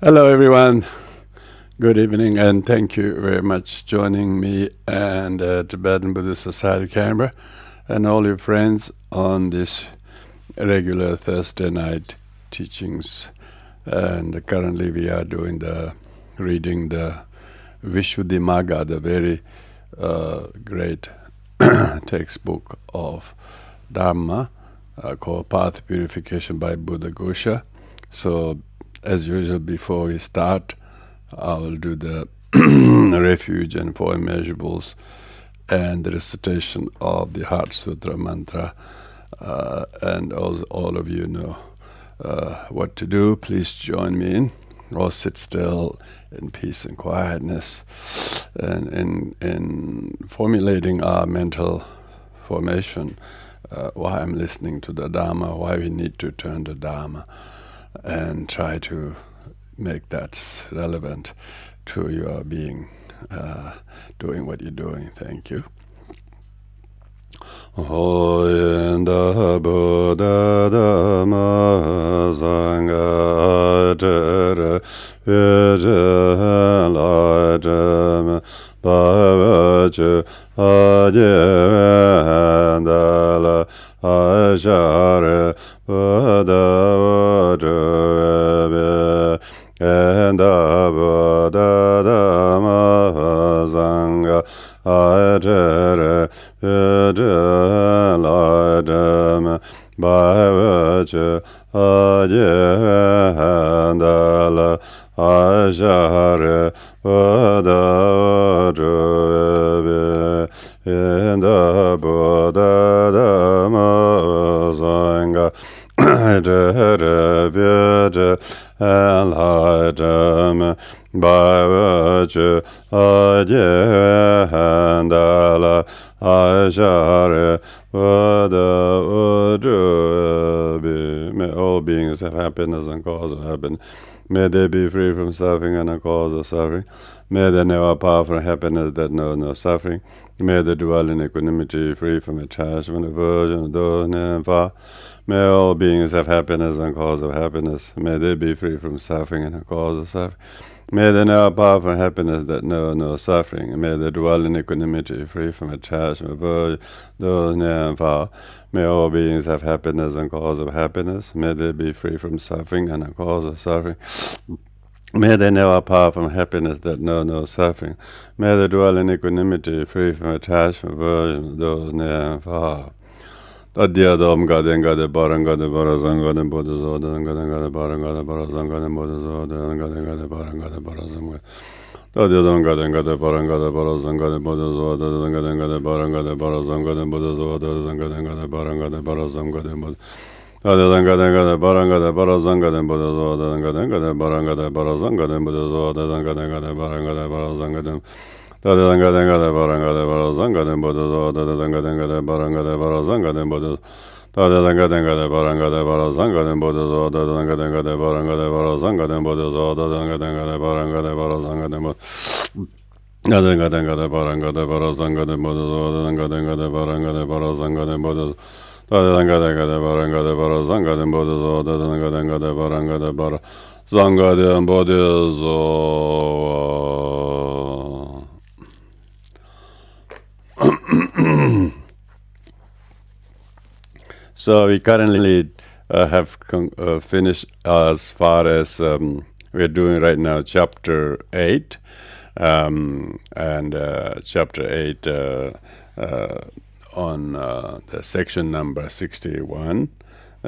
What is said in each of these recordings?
Hello, everyone. Good evening, and thank you very much joining me and Tibetan Buddhist Society Canberra and all your friends on this regular Thursday night teachings. And currently, we are reading the Vishuddhimagga, the very great textbook of Dharma called Path Purification by Buddhagosha. So, as usual, before we start, I will do the refuge and four immeasurables and the recitation of the Heart Sutra mantra. And all of you know what to do. Please join me in, or sit still in peace and quietness, and in formulating our mental formation, why I'm listening to the Dharma, why we need to turn to Dharma, and try to make that relevant to your being, doing what you're doing. Thank you. Oyenda Buddha Dhamma Sangha Tere Vijaladam Bhavaja Ajendala Ajare Buddha Vajave Enda Buddha Dhamma Sangha Ajare Vijaladam Bhavaja Ajendala Ajare Buddha Vajave Enda Buddha Dhamma Sangha Ajare Vijaladam Bhavaja Ajendala Ajare Buddha Vajave. May all beings have happiness and cause of happiness. May they be free from suffering and a cause of suffering. May they know a power from happiness that knows no suffering. May they dwell in equanimity, free from attachment, aversion, those near and far. May all beings have happiness and cause of happiness. May they be free from suffering and a cause of suffering. May they know a power from happiness that knows no suffering. May they dwell in equanimity, free from attachment, aversion, those near and far. May all beings have happiness and cause of happiness. May they be free from suffering and a cause of suffering. May they know a power from happiness that knows no suffering. May they dwell in equanimity, free from attachment, aversion, those near and far. Tadyadam gaden gade baran gade barazan gade bodha zodan gaden gade baran gade barazan gade bodha zodan gaden gade baran gade barazan gade Tadyadam gaden gade baran gade barazan gade bodha zodan gaden gade baran gade barazan gade bodha zodan gaden gade baran gade barazan gade bodha Tadyadam gaden gade baran gade barazan gade bodha zodan gaden gade baran gade barazan gade bodha zodan gaden gade baran gade barazan gade Tadyadanga denga baranga de barazanga de bodo tadyadanga denga de baranga de barazanga de bodo tadyadanga denga de baranga de barazanga de bodo tadyadanga denga de baranga de barazanga de bodo tadyadanga denga de baranga de barazanga de bodo tadyadanga denga de baranga de barazanga de bodo tadyadanga denga de baranga de barazanga de bodo tadyadanga denga de baranga de barazanga de bodo tadyadanga denga de baranga de barazanga de bodo. So we currently have finished as far as we're doing right now chapter 8 and chapter 8 on the section number 61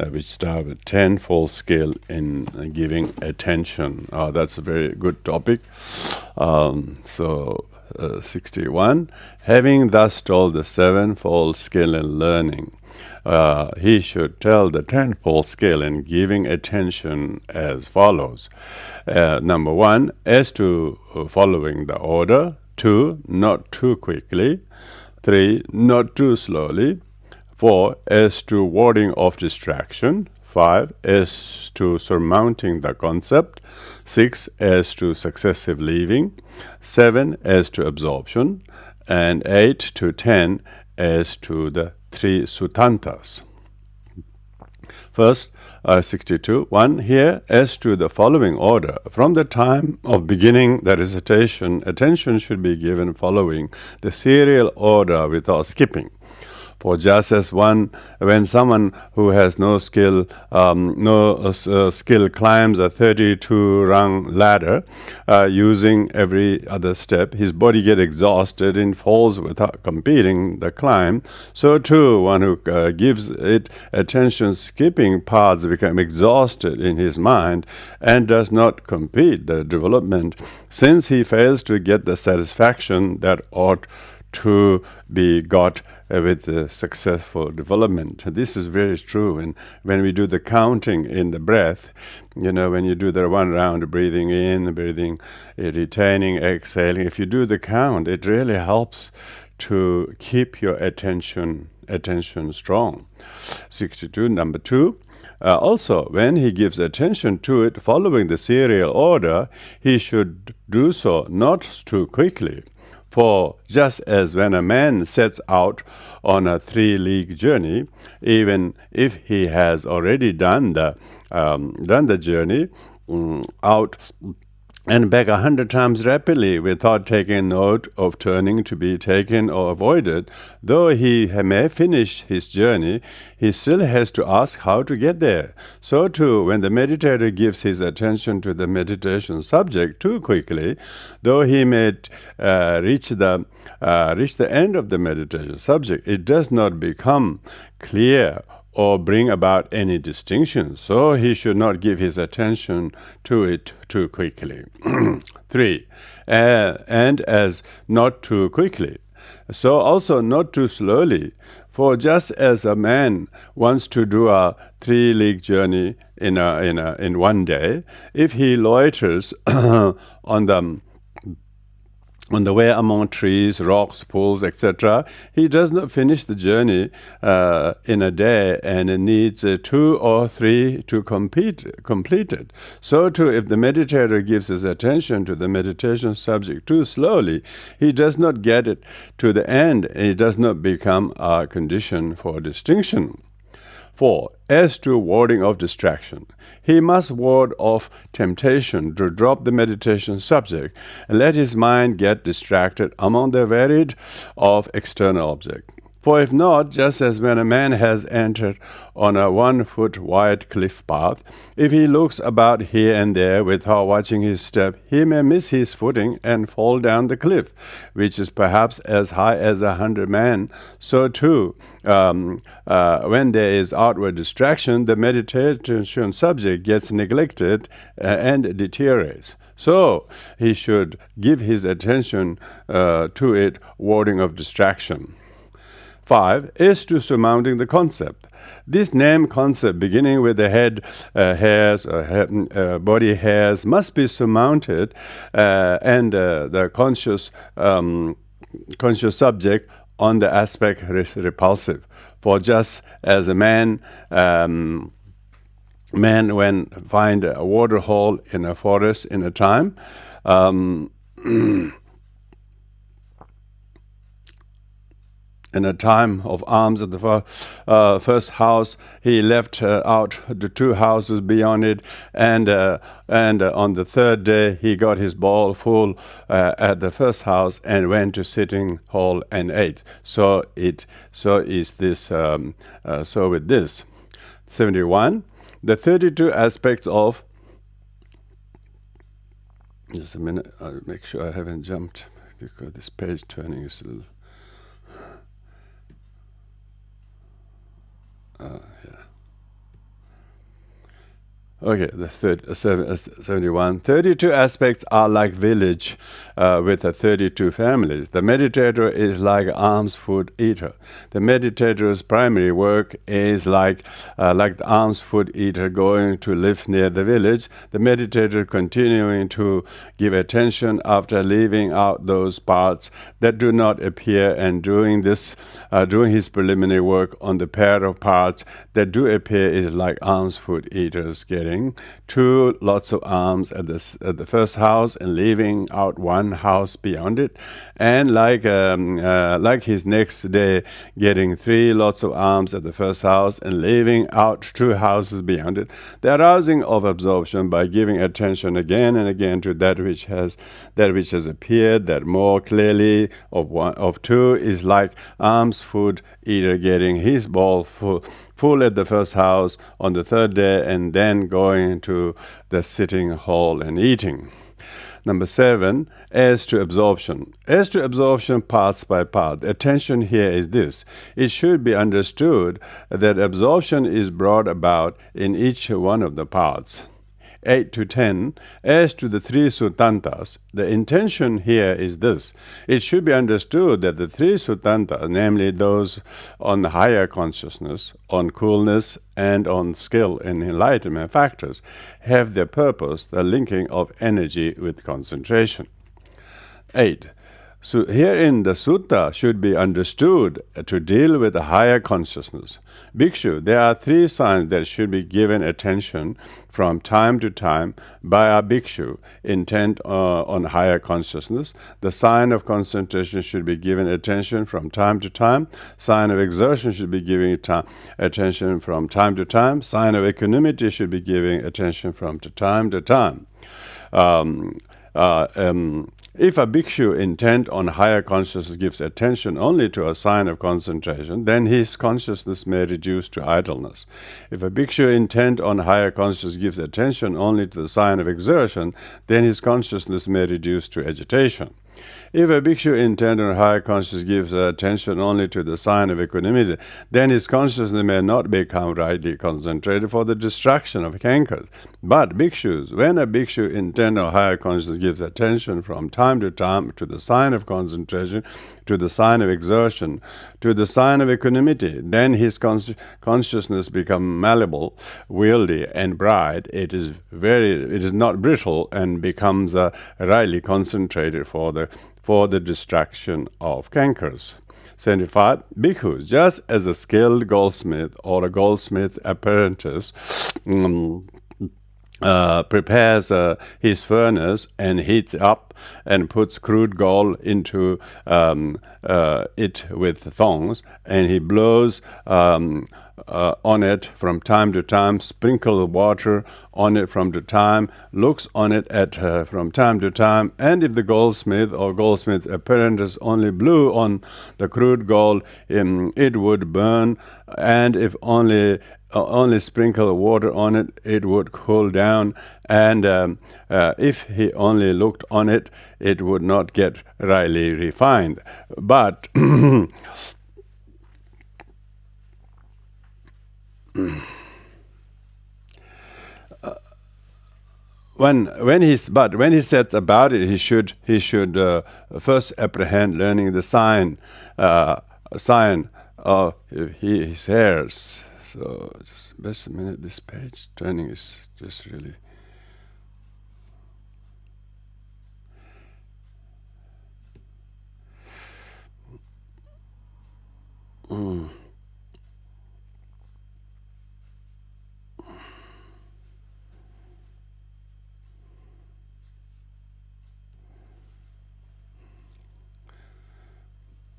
which starts with 10-fold skill in giving attention. That's a very good topic. 61. Having thus told the 7-fold skill in learning, he should tell the 10-fold skill in giving attention as follows. Number 1, as to following the order. 2, not too quickly. 3, not too slowly. 4, as to warding off distraction. 5, as to surmounting the concept. 6, as to successive leaving. 7, as to absorption. And 8 to 10, as to the 3 sutantas. First, 62. 1. Here, as to the following order, from the time of beginning the recitation, attention should be given following the serial order without skipping. For just as when someone who has no skill climbs a 32-rung ladder using every other step, his body gets exhausted and falls without completing the climb. So too, one who gives it attention skipping parts become exhausted in his mind and does not complete the development, since he fails to get the satisfaction that ought to be got with the successful development. This is very true. And when we do the counting in the breath, when you do the one round, breathing in, breathing, retaining, exhaling, if you do the count, it really helps to keep your attention strong. 62, number 2. Also, when he gives attention to it following the serial order, he should do so not too quickly. For just as when a man sets out on a 3-league journey, even if he has already done the journey out and back 100 times rapidly without taking note of turning to be taken or avoided, though he may finish his journey, he still has to ask how to get there. So too, when the meditator gives his attention to the meditation subject too quickly, though he may reach the end of the meditation subject, it does not become clear or bring about any distinction, so he should not give his attention to it too quickly. 3. And as not too quickly, so also not too slowly. For just as a man wants to do a 3-league journey in one day, if he loiters on the way among trees, rocks, pools, etc., he does not finish the journey in a day and needs 2 or 3 to complete it. So too, if the meditator gives his attention to the meditation subject too slowly, he does not get it to the end, and it does not become a condition for distinction. 4. As to warding off distraction, he must ward off temptation to drop the meditation subject and let his mind get distracted among the varied of external objects. For if not, just as when a man has entered on a 1-foot wide cliff path, if he looks about here and there without watching his step, he may miss his footing and fall down the cliff, which is perhaps as high as 100 men. So too, when there is outward distraction, the meditation subject gets neglected and deteriorates. So he should give his attention to it, warding of distraction. 5 is to surmounting the concept. This name concept, beginning with the head hairs or body hairs, must be surmounted, and the conscious subject on the aspect repulsive. For just as a man when find a water hole in a forest in a time, in a time of alms at the first house, he left out the 2 houses beyond it, and on the 3rd day he got his bowl full at the first house and went to sitting hall and ate. So with this. 71. The 32 aspects of. Just a minute. I'll make sure I haven't jumped because this page turning is a little. Yeah. Okay, the 71. 32 aspects are like village with 32 families. The meditator is like alms food eater. The meditator's primary work is like the alms food eater going to live near the village. The meditator continuing to give attention after leaving out those parts that do not appear, and doing his preliminary work on the pair of parts that do appear is like alms food eaters getting building 2 lots of arms at the first house and leaving out 1 house beyond it, and like his next day getting 3 lots of arms at the first house and leaving out 2 houses beyond it, the arousing of absorption by giving attention again and again to that which has appeared, that more clearly of 2 is like alms food eater getting his bowl full at the first house on the 3rd day and then going to the sitting hall and eating. Number 7, as to absorption. As to absorption parts by part, the attention here is this. It should be understood that absorption is brought about in each one of the parts. 8 to 10, as to the 3 suttantas, the intention here is this. It should be understood that the 3 suttantas, namely those on higher consciousness, on coolness, and on skill and enlightenment factors, have their purpose, the linking of energy with concentration. 8. So herein the sutta should be understood to deal with a higher consciousness. Bhikshu, there are 3 signs that should be given attention from time to time by a bhikshu intent on higher consciousness. The sign of concentration should be given attention from time to time. Sign of exertion should be given attention from time to time. Sign of equanimity should be given attention from time to time. If a bhikshu intent on higher consciousness gives attention only to a sign of concentration, then his consciousness may reduce to idleness. If a bhikshu intent on higher consciousness gives attention only to the sign of exertion, then his consciousness may reduce to agitation. If a bhikshu intent on higher consciousness gives attention only to the sign of equanimity, then his consciousness may not become rightly concentrated for the destruction of cankers. But bhikshus, when a bhikshu intent on higher consciousness gives attention from time to time to the sign of concentration, to the sign of exertion, to the sign of equanimity, then his consciousness becomes malleable, wieldy, and bright. It is not brittle and becomes rightly concentrated for the destruction of cankers. 75. Bhikkhus, just as a skilled goldsmith or a goldsmith apprentice prepares his furnace and heats up and puts crude gold into it with thongs, and he blows on it from time to time, sprinkle water on it from to time, looks on it from time to time, and if the goldsmith or goldsmith apprentice only blew on the crude gold, it would burn, and if only sprinkle water on it, it would cool down, and if he only looked on it, it would not get rightly refined. But when he sets about it, he should first apprehend learning the sign of his hairs. So just a minute. This page turning is just really.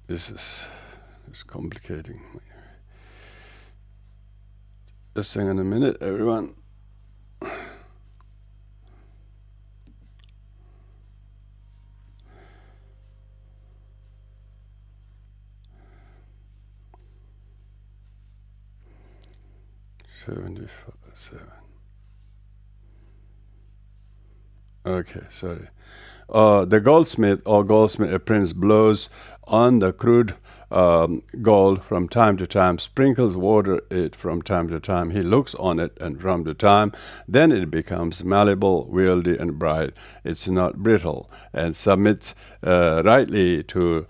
This is complicating. Just hang on a minute, everyone. $77. Okay, sorry. The goldsmith or goldsmith apprentice blows on the crude gold from time to time, sprinkles water it from time to time. He looks on it and from the time, then it becomes malleable, wieldy, and bright. It's not brittle and submits rightly to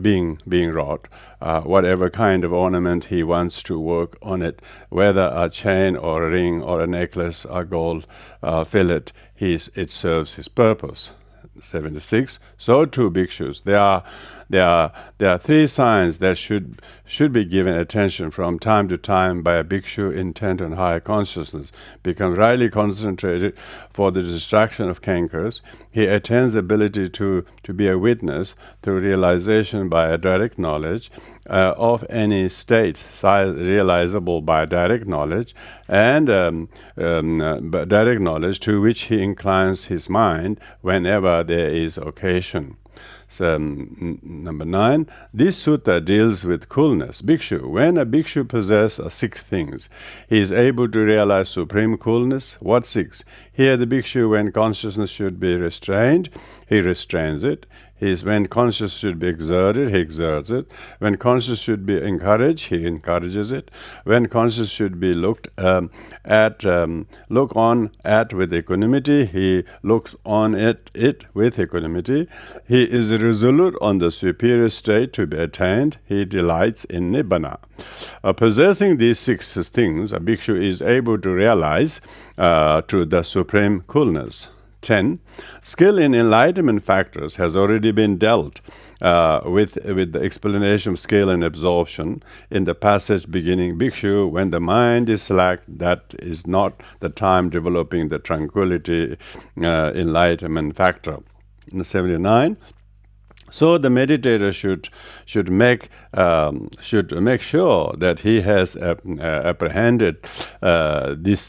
being wrought. Whatever kind of ornament he wants to work on it, whether a chain or a ring or a necklace or gold fillet, it serves his purpose. 76. So too bhikshus, there are there are three signs that should be given attention from time to time by a bhikshu intent on higher consciousness. Becomes rightly concentrated for the distraction of cankers. He attains the ability to be a witness through realization by a direct knowledge of any state realizable by direct knowledge, and direct knowledge to which he inclines his mind whenever there is occasion. So, number 9, this sutta deals with coolness. Bhikshu. When a bhikshu possesses 6 things, he is able to realize supreme coolness. What 6? Here the bhikshu, when consciousness should be restrained, he restrains it. When consciousness should be exerted, he exerts it. When consciousness should be encouraged, he encourages it. When consciousness should be look on at with equanimity, he looks on it with equanimity. He is resolute on the superior state to be attained. He delights in nibbana. Possessing these 6 things, a bhikshu is able to realize to the supreme coolness. 10. Skill in enlightenment factors has already been dealt with the explanation of skill and absorption in the passage beginning, Bhikshu, when the mind is slack, that is not the time developing the tranquility enlightenment factor. 79. So the meditator should make sure that he has apprehended this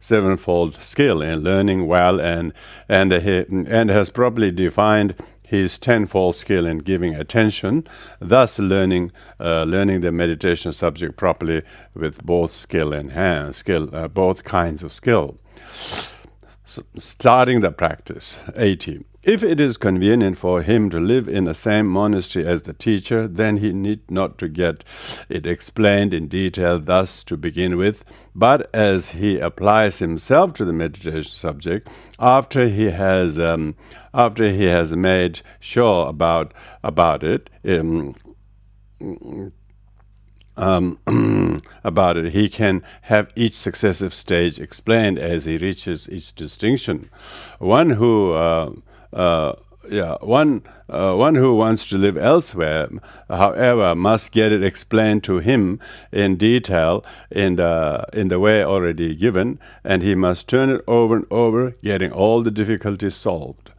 sevenfold skill in learning well, and has properly defined his tenfold skill in giving attention, thus learning the meditation subject properly with both skill and both kinds of skill. So, starting the practice. 80. If it is convenient for him to live in the same monastery as the teacher, then he need not to get it explained in detail thus to begin with, but as he applies himself to the meditation subject, after he has made sure about it, he can have each successive stage explained as he reaches each distinction. One who wants to live elsewhere, however, must get it explained to him in detail in the way already given, and he must turn it over and over, getting all the difficulties solved.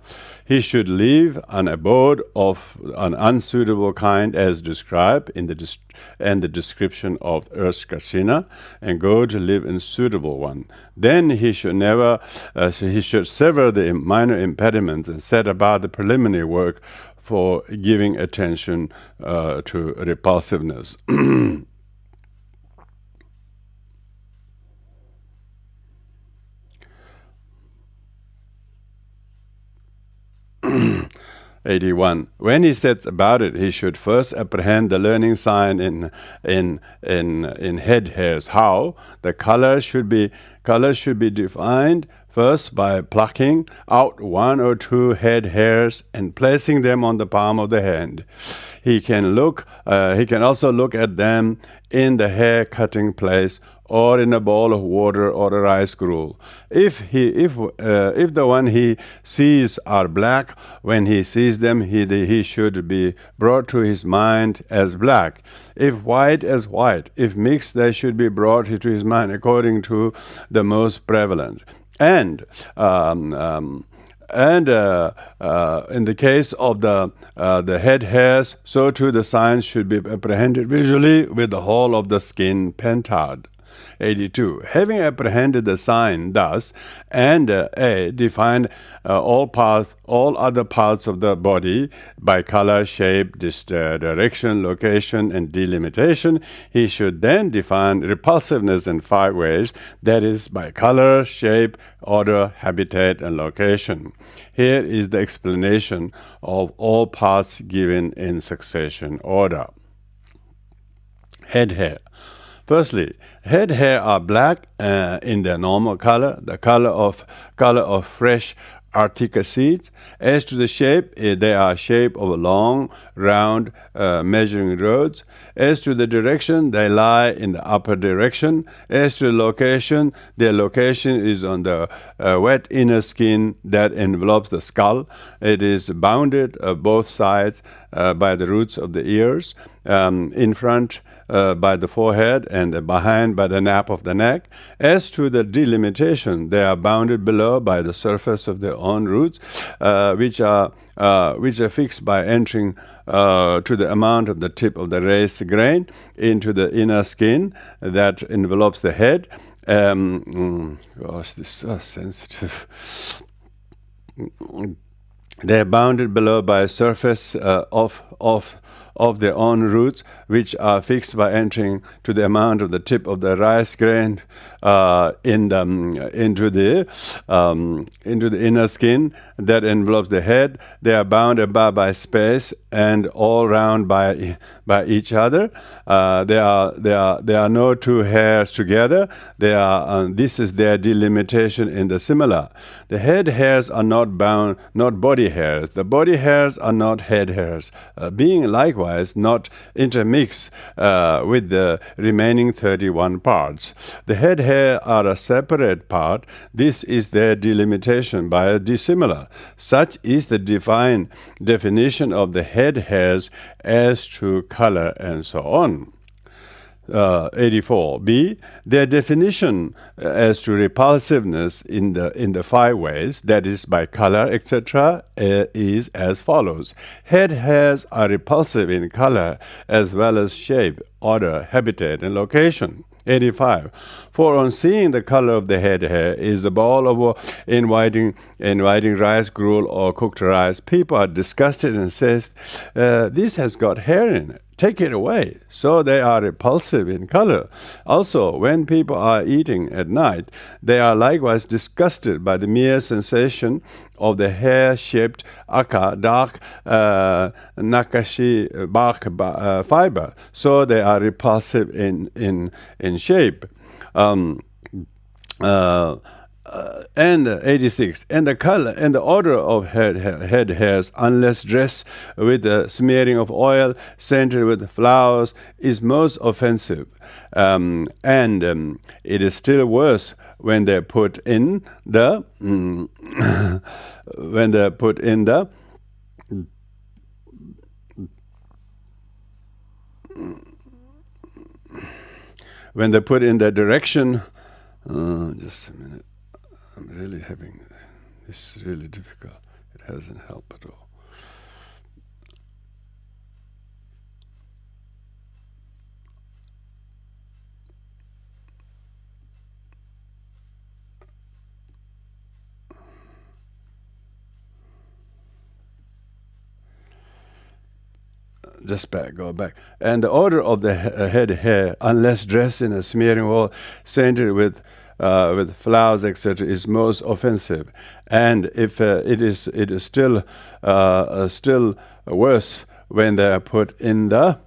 He should leave an abode of an unsuitable kind as described in the description of earth's kasina, and go to live in suitable one. Then he should sever the minor impediments and set about the preliminary work for giving attention to repulsiveness. 81. When he sets about it, he should first apprehend the learning sign in head hairs. How? The color should be defined first by plucking out 1 or 2 head hairs and placing them on the palm of the hand. He can also look at them in the hair cutting place, or in a bowl of water or a rice gruel. If the one he sees are black, when he sees them, he should be brought to his mind as black. If white, as white. If mixed, they should be brought to his mind according to the most prevalent. And in the case of the head hairs, so too the signs should be apprehended visually with the whole of the skin pentad. 82. Having apprehended the sign thus, and defined all other parts of the body by color, shape, direction, location, and delimitation, he should then define repulsiveness in 5 ways, that is, by color, shape, order, habitat, and location. Here is the explanation of all parts given in succession order. Head hair. Firstly, head hair are black in their normal color, the color of fresh artica seeds. As to the shape, they are shape of long, round, measuring rods. As to the direction, they lie in the upper direction. As to the location, their location is on the wet inner skin that envelopes the skull. It is bounded both sides by the roots of the ears, in front by the forehead, and behind by the nape of the neck. As to the delimitation, they are bounded below by the surface of their own roots, which are fixed by entering to the amount of the tip of the raised grain into the inner skin that envelopes the head. Gosh, this is so sensitive. They are bounded below by a surface of their own roots, which are fixed by entering to the amount of the tip of the rice grain into the inner skin that envelopes the head. They are bound above by space and all round by each other. There are no two hairs together. This is their delimitation in the similar. The head hairs are not bound, not body hairs. The body hairs are not head hairs, being likewise not intermixed with the remaining 31 parts. The head hair are a separate part. This is their delimitation by a dissimilar. Such is the definition of the head hairs as to color and so on. 84b, their definition as to repulsiveness in the 5 ways, that is by color, etc., is as follows. Head hairs are repulsive in color as well as shape, order, habitat, and location. 85. For on seeing the color of the head hair is a ball of inviting rice gruel or cooked rice, people are disgusted and says, this has got hair in it. Take it away. So they are repulsive in color. Also, when people are eating at night, they are likewise disgusted by the mere sensation of the hair-shaped aka, dark nakashi bark fiber. So they are repulsive in shape. And 86. And the color and the odor of head hairs, unless dressed with a smearing of oil, scented with flowers, is most offensive. And it is still worse when they put in the when they put in the direction. Just a minute. I'm really having this is really difficult. It hasn't helped at all. Go back. And the odor of the head hair, unless dressed in a smearing oil, scented with flowers, etc., is most offensive. And if it is still worse when they are put in the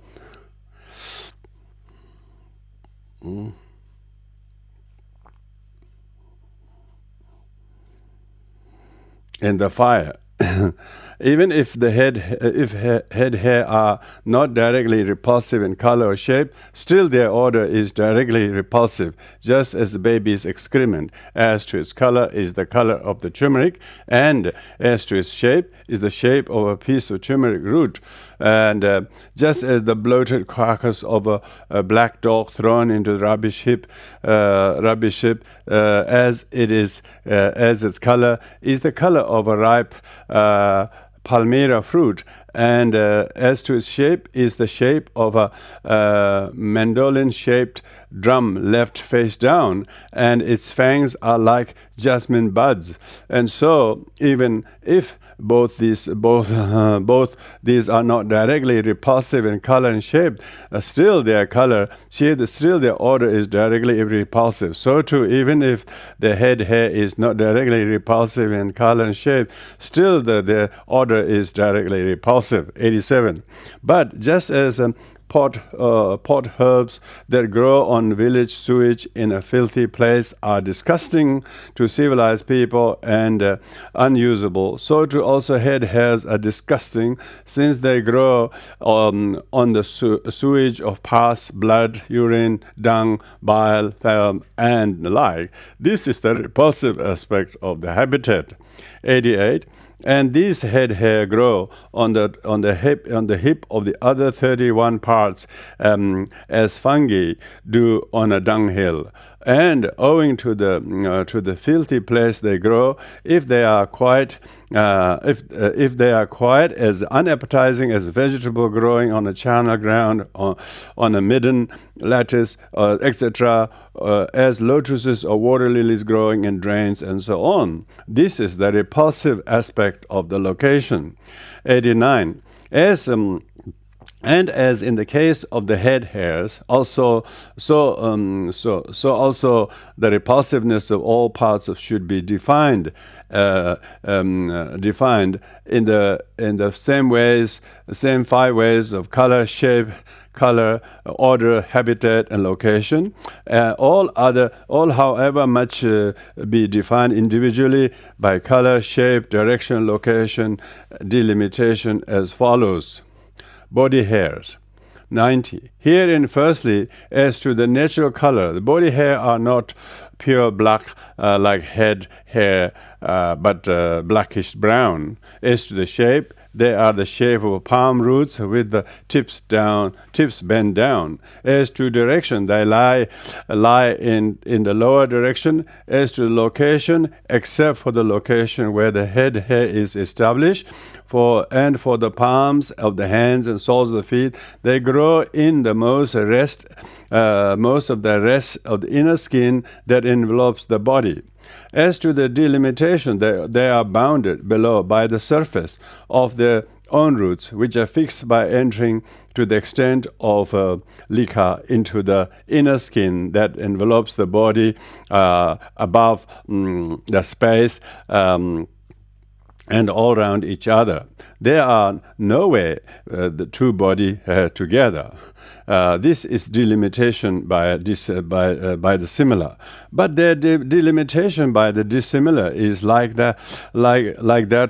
fire. Even if the head hair are not directly repulsive in color or shape, still their odor is directly repulsive, just as the baby's excrement, as to its color, is the color of the turmeric, and as to its shape, is the shape of a piece of turmeric root. And just as the bloated carcass of a black dog thrown into the rubbish heap, as its color is the color of a ripe palmyra fruit, and as to its shape is the shape of a mandolin-shaped drum left face down, and its fangs are like jasmine buds. And so, even if both these are not directly repulsive in color and shape, still their odor is directly repulsive. So too, even if the head hair is not directly repulsive in color and shape, still their odor is directly repulsive. 87. But just as pot herbs that grow on village sewage in a filthy place are disgusting to civilized people and unusable, so too also head hairs are disgusting, since they grow on the sewage of pus, blood, urine, dung, bile, and the like. This is the repulsive aspect of the habitat. 88. and these head hair grow on the hip of the other 31 parts, as fungi do on a dunghill. And owing to the filthy place they grow, if they are quite as unappetizing as vegetable growing on a charnel ground, on a midden lattice, etc., as lotuses or water lilies growing in drains, and so on. This is the repulsive aspect of the location. 89. And as in the case of the head hairs, also also the repulsiveness of all parts should be defined in the same 5 ways of color, shape, color, order, habitat, and location. All however much be defined individually by color, shape, direction, location, delimitation as follows. Body hairs. 90. Herein, firstly, as to the natural color, the body hair are not pure black like head hair, but blackish brown. As to the shape, they are the shape of palm roots with the tips bent down. As to direction, they lie in the lower direction. As to location, except for the location where the head hair is established, for the palms of the hands and soles of the feet, they grow in the most of the rest of the inner skin that envelopes the body. As to the delimitation, they are bounded below by the surface of their own roots, which are fixed by entering to the extent of lika into the inner skin that envelopes the body above the space and all around each other. There are no way the two body together. This is delimitation by the similar, but their delimitation by the dissimilar is like that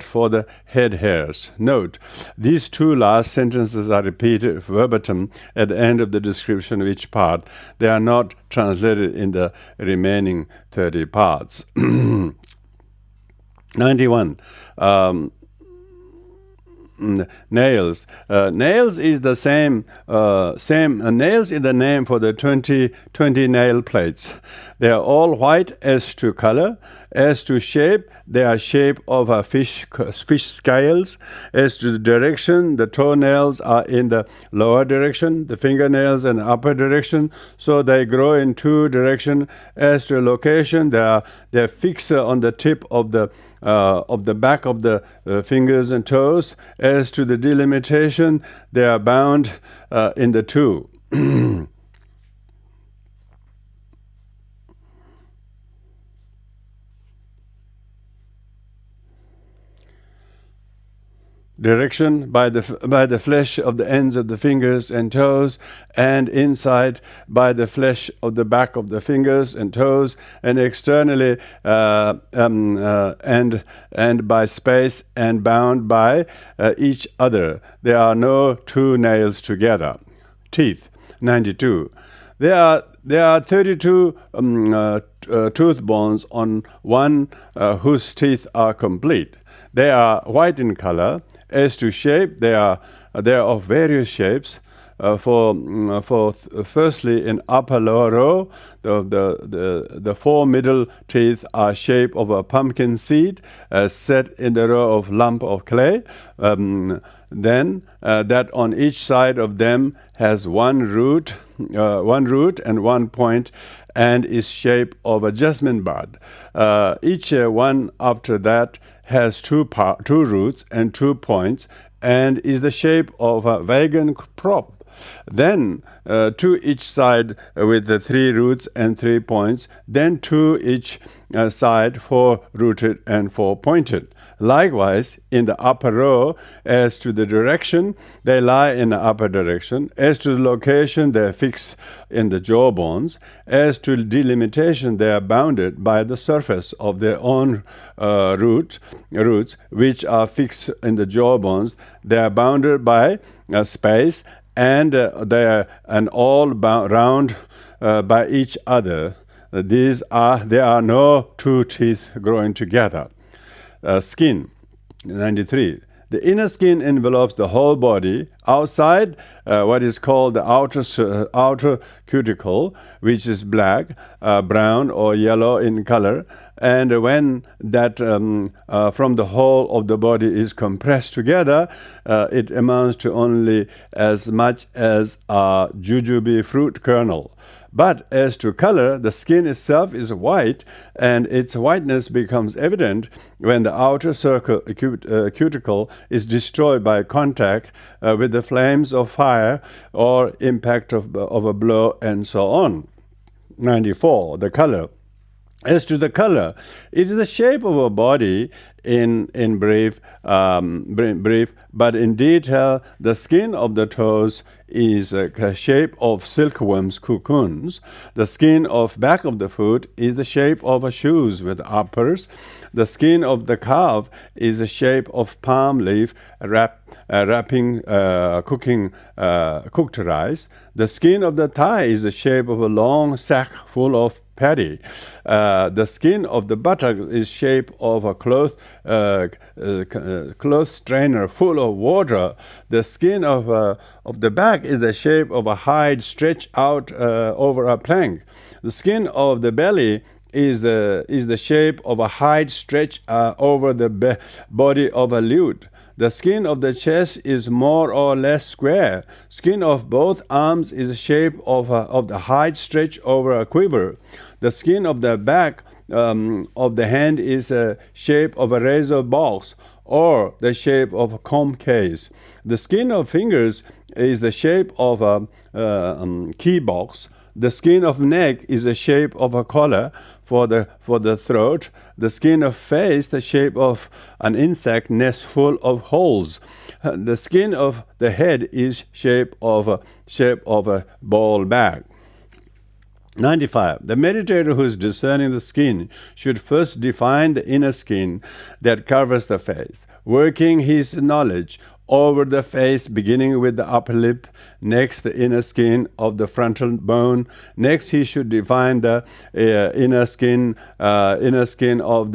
for the head hairs. Note, these two last sentences are repeated verbatim at the end of the description of each part. They are not translated in the remaining 30 parts. 91. Nails. Nails is the same nails in the name for the 20 nail plates. They are all white as to color. As to shape, they are shape of fish scales. As to the direction, the toenails are in the lower direction, the fingernails in the upper direction, so they grow in two directions. As to location, they're fixed on the tip of the back of the fingers and toes. As to the delimitation, they are bound in the two. Direction by the flesh of the ends of the fingers and toes, and inside by the flesh of the back of the fingers and toes, and externally and by space and bound by each other. There are no two nails together. Teeth. 92. There are 32 tooth bones on one whose teeth are complete. They are white in color. As to shape, they are of various shapes. Firstly, in upper lower row, the four middle teeth are shape of a pumpkin seed set in the row of lump of clay. Then that on each side of them has one root and one point, and is shape of a jasmine bud. Each one after that has two roots and 2 points, and is the shape of a wagon prop. Then two each side with the 3 roots and 3 points, then two each side, 4 rooted and 4 pointed. Likewise, in the upper row, as to the direction, they lie in the upper direction. As to the location, they are fixed in the jaw bones. As to delimitation, they are bounded by the surface of their own roots, which are fixed in the jaw bones. They are bounded by space, and they are all round by each other. There are no two teeth growing together. Skin. 93. The inner skin envelopes the whole body. Outside, what is called the outer cuticle, which is black, brown, or yellow in color. And when that from the whole of the body is compressed together, it amounts to only as much as a jujube fruit kernel. But as to color, the skin itself is white, and its whiteness becomes evident when the outer cuticle is destroyed by contact with the flames of fire or impact of a blow, and so on. 94. The color. As to the color, it is the shape of a body in brief, but in detail, the skin of the toes is a shape of silkworms' cocoons. The skin of back of the foot is the shape of a shoes with uppers. The skin of the calf is the shape of palm leaf wrapping cooked rice. The skin of the thigh is the shape of a long sack full of paddy. The skin of the buttock is shape of a cloth strainer full of water. The skin of the back is the shape of a hide stretched out over a plank. The skin of the belly is the shape of a hide stretched over the body of a lute. The skin of the chest is more or less square. Skin of both arms is the shape of the hide stretched over a quiver. The skin of the back of the hand is a shape of a razor box or the shape of a comb case. The skin of fingers is the shape of a key box. The skin of neck is the shape of a collar for the throat. The skin of face the shape of an insect nest full of holes. The skin of the head is shape of a ball bag. 95. The meditator who is discerning the skin should first define the inner skin that covers the face, working his knowledge over the face, beginning with the upper lip, next the inner skin of the frontal bone. Next, he should define the inner skin of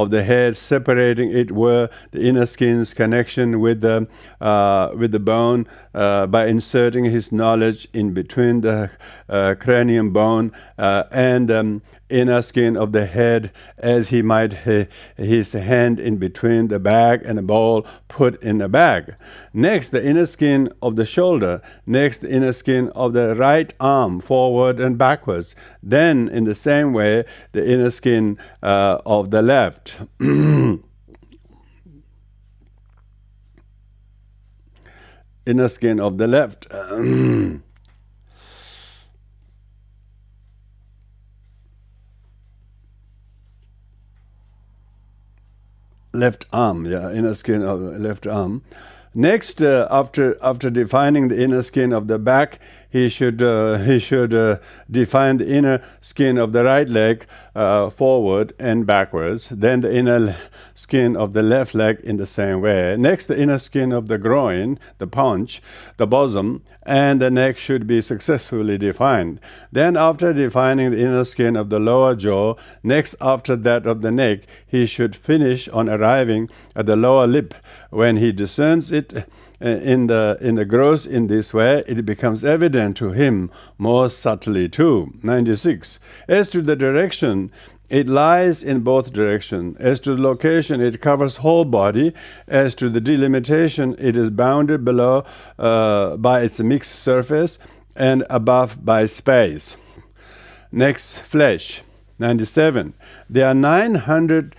the head, separating it where the inner skin's connection with the bone by inserting his knowledge in between the cranium bone and inner skin of the head, as he might his hand in between the bag and a ball put in a bag. Next, the inner skin of the shoulder. Next, the inner skin of the right arm, forward and backwards. Then, in the same way, the inner skin of the left. Inner skin of the left. Left arm, inner skin of the left arm. Next, after defining the inner skin of the back, he should define the inner skin of the right leg forward and backwards. Then the inner skin of the left leg in the same way. Next, the inner skin of the groin, the paunch, the bosom, and the neck should be successfully defined. Then, after defining the inner skin of the lower jaw, next after that of the neck, he should finish on arriving at the lower lip. When he discerns it in the gross in this way, it becomes evident to him more subtly too. 96. As to the direction, it lies in both directions. As to the location, it covers whole body. As to the delimitation, it is bounded below by its mixed surface and above by space. Next, flesh. 97. There are 900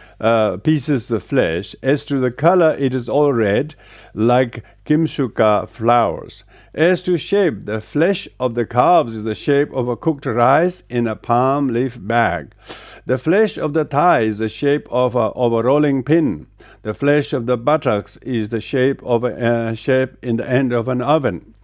pieces of flesh. As to the color, it is all red, like kimsuka flowers. As to shape, the flesh of the calves is the shape of a cooked rice in a palm leaf bag. The flesh of the thigh is the shape of a rolling pin. The flesh of the buttocks is the shape of in the end of an oven.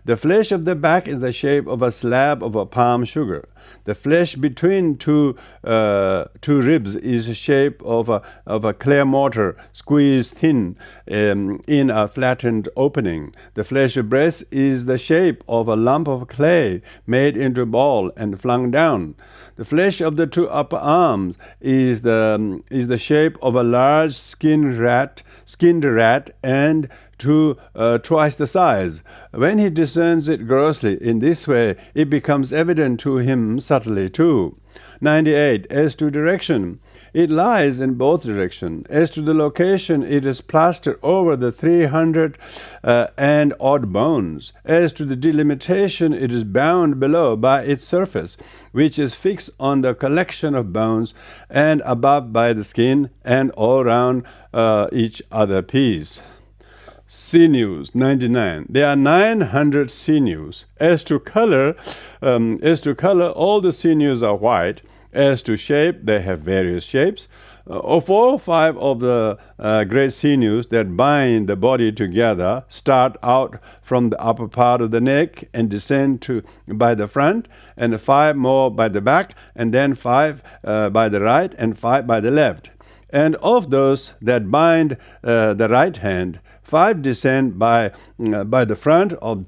The flesh of the back is the shape of a slab of a palm sugar. The flesh between two ribs is the shape of a clay mortar squeezed thin in a flattened opening. The flesh of breast is the shape of a lump of clay made into a ball and flung down. The flesh of the two upper arms is the shape of a large skinned rat and twice the size. When he discerns it grossly in this way, it becomes evident to him subtly too. 98. As to direction, it lies in both directions. As to the location, it is plastered over the 300 and odd bones. As to the delimitation, it is bound below by its surface, which is fixed on the collection of bones, and above by the skin, and all round each other piece. Sinews, 99. There are 900 sinews. As to color, all the sinews are white. As to shape, they have various shapes. 4 or 5 of the great sinews that bind the body together start out from the upper part of the neck and descend by the front, and 5 more by the back, and then 5 by the right, and 5 by the left. And of those that bind the right hand, 5 descend by the front of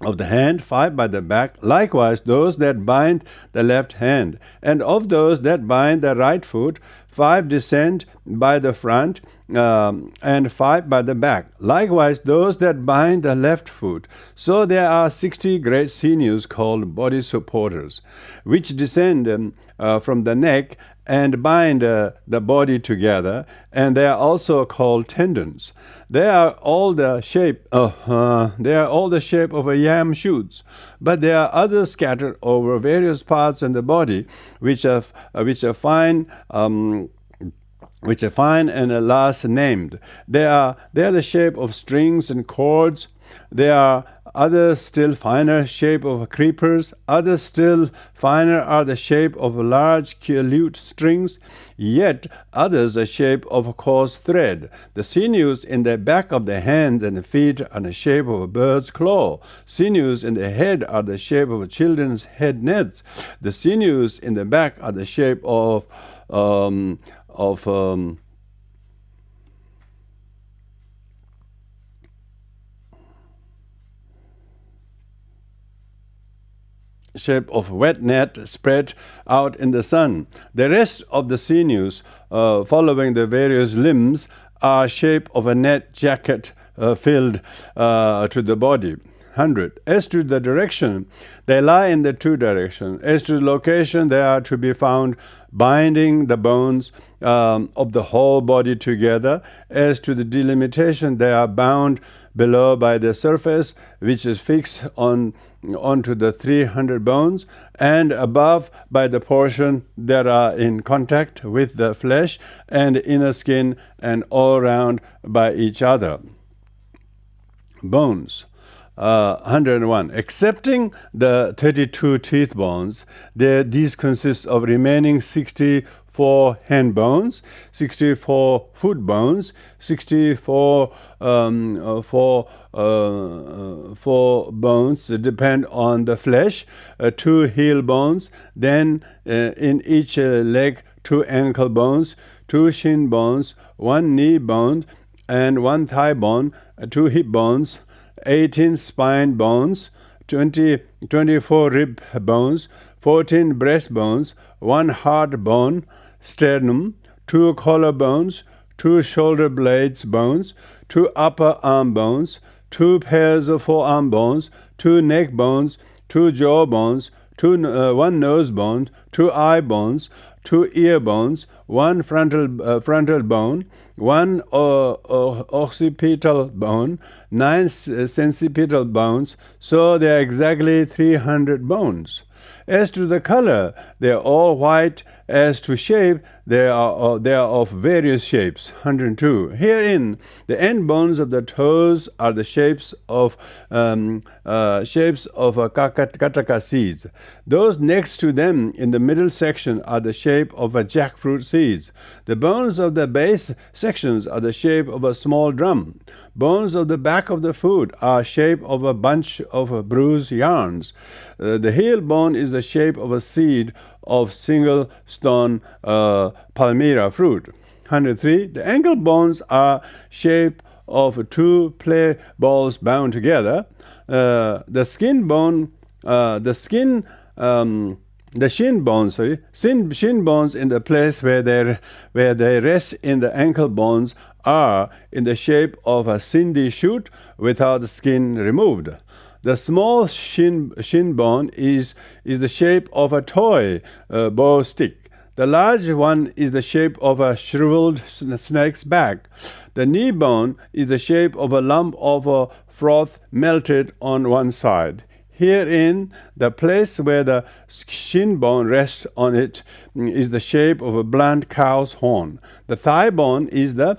the hand, 5 by the back. Likewise, those that bind the left hand. And of those that bind the right foot, 5 descend by the front, and 5 by the back. Likewise, those that bind the left foot. So there are 60 great sinews called body supporters, which descend from the neck and bind the body together, and they are also called tendons. They are all the shape of a yam shoots, but there are others scattered over various parts in the body, which are fine and last named. They are the shape of strings and cords. There are others still finer shape of creepers. Others still finer are the shape of large lute strings. Yet others a shape of a coarse thread. The sinews in the back of the hands and the feet are the shape of a bird's claw. Sinews in the head are the shape of a children's head nets. The sinews in the back are the shape of wet net spread out in the sun. The rest of the sinews following the various limbs are shape of a net jacket filled to the body. 100. As to the direction, they lie in the 2 directions. As to the location, they are to be found binding the bones of the whole body together. As to the delimitation, they are bound below by the surface, which is fixed onto the 300 bones, and above by the portion that are in contact with the flesh and inner skin, and all round by each other. Bones. 101. Excepting the 32 teeth bones, these consist of remaining 64 hand bones, 64 foot bones, 64 four bones depend on the flesh, 2 heel bones, then in each leg 2 ankle bones, 2 shin bones, 1 knee bone, and 1 thigh bone, 2 hip bones, 18 spine bones, 24 rib bones, 14 breast bones, 1 heart bone, sternum, 2 collar bones, 2 shoulder blades bones, 2 upper arm bones, 2 pairs of forearm bones, 2 neck bones, 2 jaw bones, 1 nose bone, 2 eye bones, 2 ear bones, 1 frontal bone, 1 occipital bone, 9 sensipital bones. So there are exactly 300 bones. As to the color, they are all white. As to shape, they are of various shapes. 102. Herein, the end bones of the toes are the shapes of kataka seeds. Those next to them in the middle section are the shape of a jackfruit seeds. The bones of the base sections are the shape of a small drum. Bones of the back of the foot are shape of a bunch of bruised yarns. The heel bone is the shape of a seed of single stone palmyra fruit. 103. The ankle bones are shape of two play balls bound together. The shin bones in the place where they rest in the ankle bones are in the shape of a cindy shoot without the skin removed. The small shin bone is the shape of a toy bow stick. The large one is the shape of a shriveled snake's back. The knee bone is the shape of a lump of froth melted on one side. Herein, the place where the shin bone rests on it is the shape of a blunt cow's horn. The thigh bone is the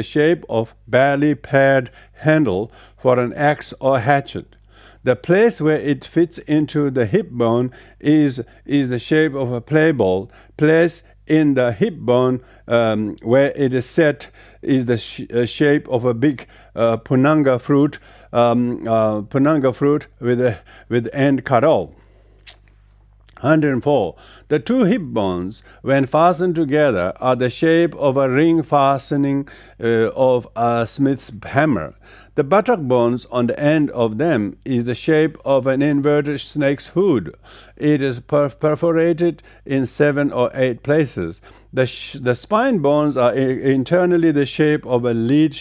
shape of barely pared handle for an axe or hatchet. The place where it fits into the hip bone is the shape of a play ball. Place in the hip bone where it is set is the shape of a big punanga fruit with end cut off. 104. The two hip bones, when fastened together, are the shape of a ring fastening of a smith's hammer. The buttock bones on the end of them is the shape of an inverted snake's hood. It is perforated in 7 or 8 places. The spine bones are internally the shape of a lead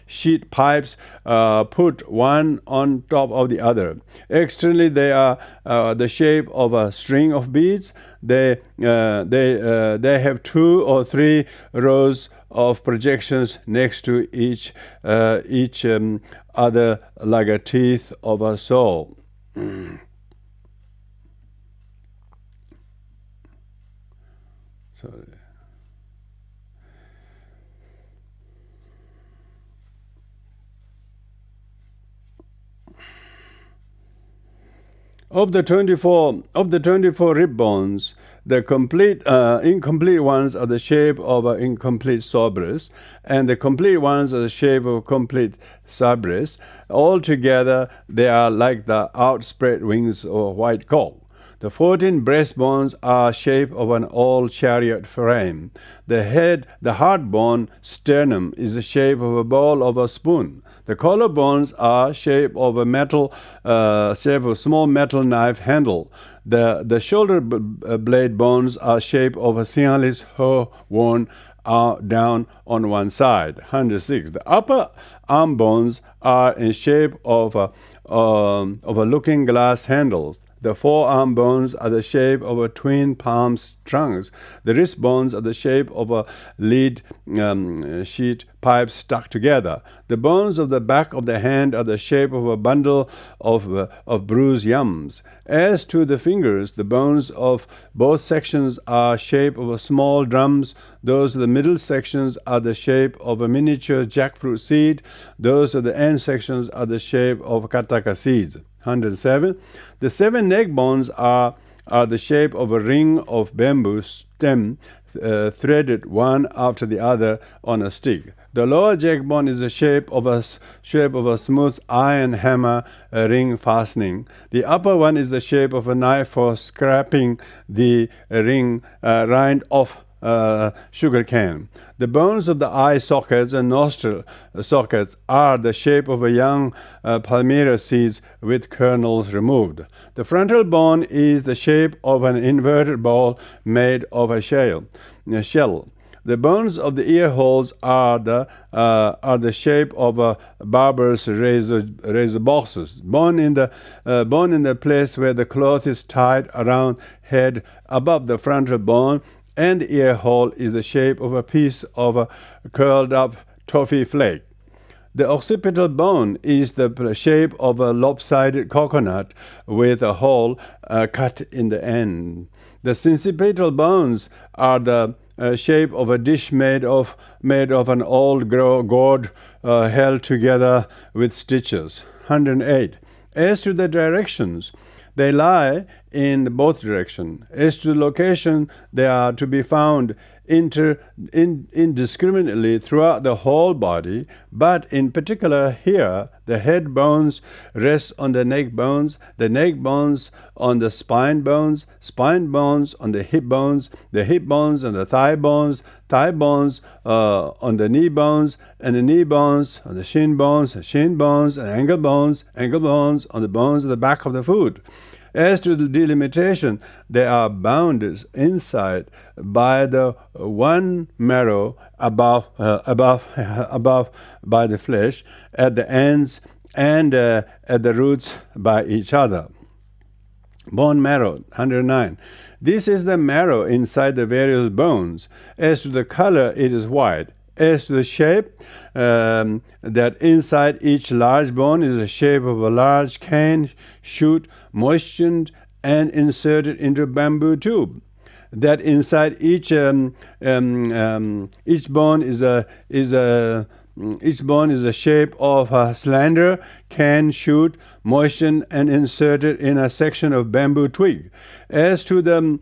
sheet pipes put one on top of the other. Externally, they are the shape of a string of beads. They have 2 or 3 rows of projections next to each other like a teeth of a soul. Sorry. Of the 24 rib bones, the incomplete ones are the shape of an incomplete Cerberus, and the complete ones are the shape of a complete Cerberus. Altogether, they are like the outspread wings of a white cock. The 14 breastbones are shape of an old chariot frame. The hard bone sternum is the shape of a bowl of a spoon. The collarbones are shape of a small metal knife handle. The shoulder blade bones are shape of a Siamese hoe worn down on one side. 106. The upper arm bones are in shape of a looking glass handles. The forearm bones are the shape of a twin palms trunks. The wrist bones are the shape of a lead sheet pipes stuck together. The bones of the back of the hand are the shape of a bundle of bruised yams. As to the fingers, the bones of both sections are shape of a small drums. Those of the middle sections are the shape of a miniature jackfruit seed. Those of the end sections are the shape of kataka seeds. 107. The 7 neck bones are the shape of a ring of bamboo stem threaded one after the other on a stick. The lower jack bone is the shape of a smooth iron hammer ring fastening. The upper one is the shape of a knife for scraping the ring rind off sugar cane. The bones of the eye sockets and nostril sockets are the shape of a young palmyra seeds with kernels removed. The frontal bone is the shape of an inverted ball made of a shell. The bones of the ear holes are the shape of a barber's razor boxes. Bone in the place where the cloth is tied around head above the frontal bone, and the ear hole is the shape of a piece of a curled up toffee flake. The occipital bone is the shape of a lopsided coconut with a hole cut in the end. The sincipital bones are the shape of a dish made of an old gourd held together with stitches. 108. As to the directions, they lie in both directions. As to the location, they are to be found indiscriminately throughout the whole body, but in particular here, the head bones rest on the neck bones on the spine bones on the hip bones on the thigh bones on the knee bones, and the knee bones on the shin bones, and ankle bones on the bones of the back of the foot. As to the delimitation, they are bounded inside by the one marrow above by the flesh, at the ends and at the roots by each other. Bone marrow, 109. This is the marrow inside the various bones. As to the color, it is white. As to the shape, that inside each large bone is the shape of a large cane shoot moistened and inserted into a bamboo tube. That inside each bone is a shape of a slender cane shoot moistened and inserted in a section of bamboo twig. As to the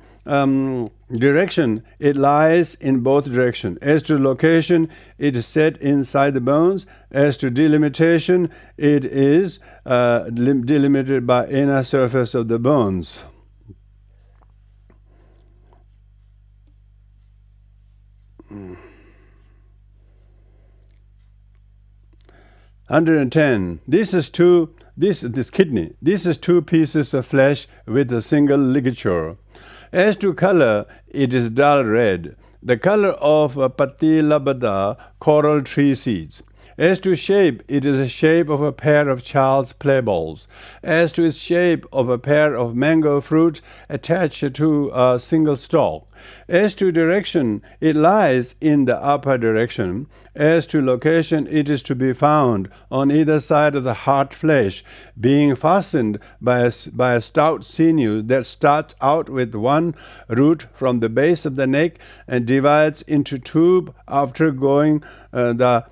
direction, it lies in both directions. As to location, it is set inside the bones. As to delimitation, it is delimited by inner surface of the bones. This kidney. This is two pieces of flesh with a single ligature. As to color, it is dull red, the color of a patilabada coral tree seeds. As to shape, it is the shape of a pair of child's play balls. As to its shape, of a pair of mango fruits attached to a single stalk. As to direction, it lies in the upper direction. As to location, it is to be found on either side of the heart flesh, being fastened by a stout sinew that starts out with one root from the base of the neck and divides into tube after going a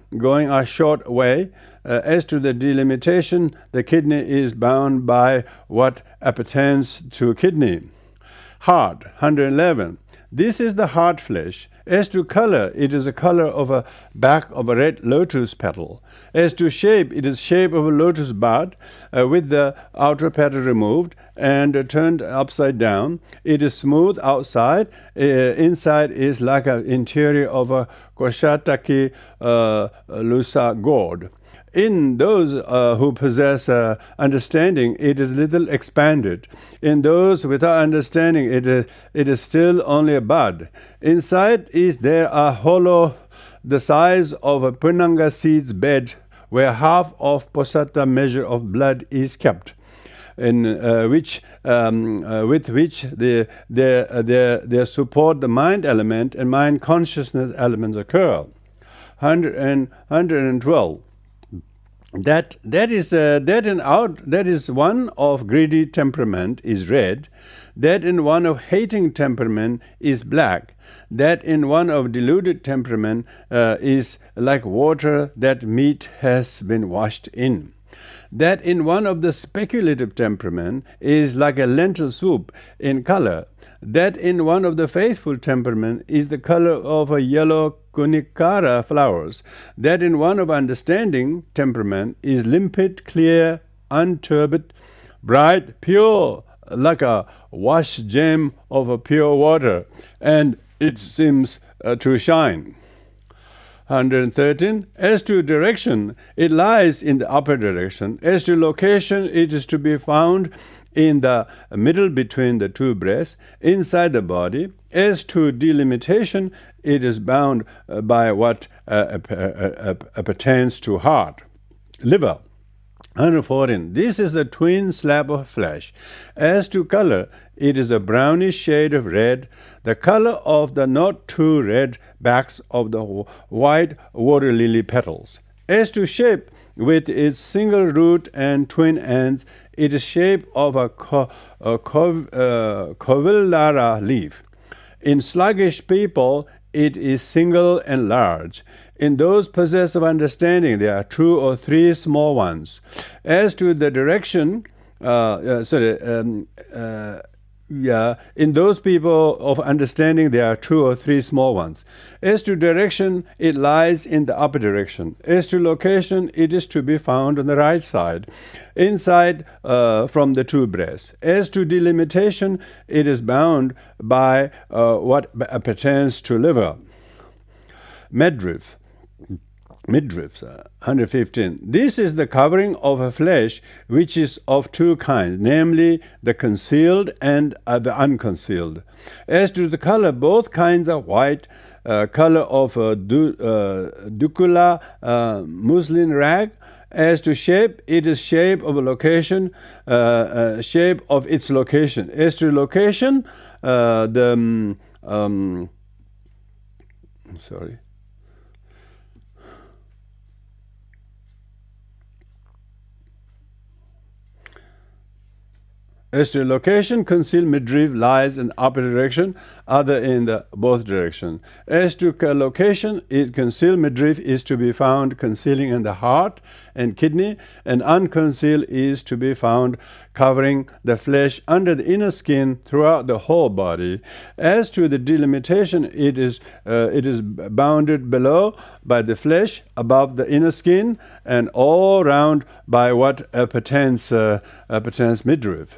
short way. As to the delimitation, the kidney is bound by what appertains to kidney. Heart, 111. This is the heart flesh. As to color, it is the color of a back of a red lotus petal. As to shape, it is shape of a lotus bud with the outer petal removed and turned upside down. It is smooth outside. Inside is like an interior of a Koshataki lusa gourd. In those who possess understanding, it is little expanded. In those without understanding, it is still only a bud. Inside is there a hollow the size of a punanga seed's bed, where half of posata measure of blood is kept, in with which they support the mind element and mind consciousness elements occur. 112. That is one of greedy temperament is red, that in one of hating temperament is black, that in one of deluded temperament is like water that meat has been washed in, that in one of the speculative temperament is like a lentil soup in color, that in one of the faithful temperament is the color of a yellow kunikara flowers, that in one of understanding temperament is limpid, clear, unturbid, bright, pure, like a washed gem of a pure water, and it seems to shine. 113. As to direction, it lies in the upper direction. As to location, it is to be found in the middle between the two breasts, inside the body. As to delimitation, it is bound by what pertains to heart. Liver. 114. This is a twin slab of flesh. As to color, it is a brownish shade of red, the color of the not too red backs of the white water lily petals. As to shape, with its single root and twin ends, it is shape of a covillara leaf. In sluggish people, it is single and large. In those possessed of understanding, there are 2 or 3 small ones. As to the direction, in those people of understanding, there are 2 or 3 small ones. As to direction, it lies in the upper direction. As to location, it is to be found on the right side, inside from the 2 breasts. As to delimitation, it is bound by what pertains to liver. Midriff, 115. This is the covering of a flesh which is of 2 kinds, namely the concealed and the unconcealed. As to the color, both kinds are white, color of ducula muslin rag. As to shape, it is shape of a location, shape of its location. As to location, As to location, concealed midriff lies in the upper direction, other in the both direction. As to location, concealed midriff is to be found concealing in the heart and kidney, and unconcealed is to be found covering the flesh under the inner skin throughout the whole body. As to the delimitation, it is bounded below by the flesh, above the inner skin, and all round by what pertains midriff.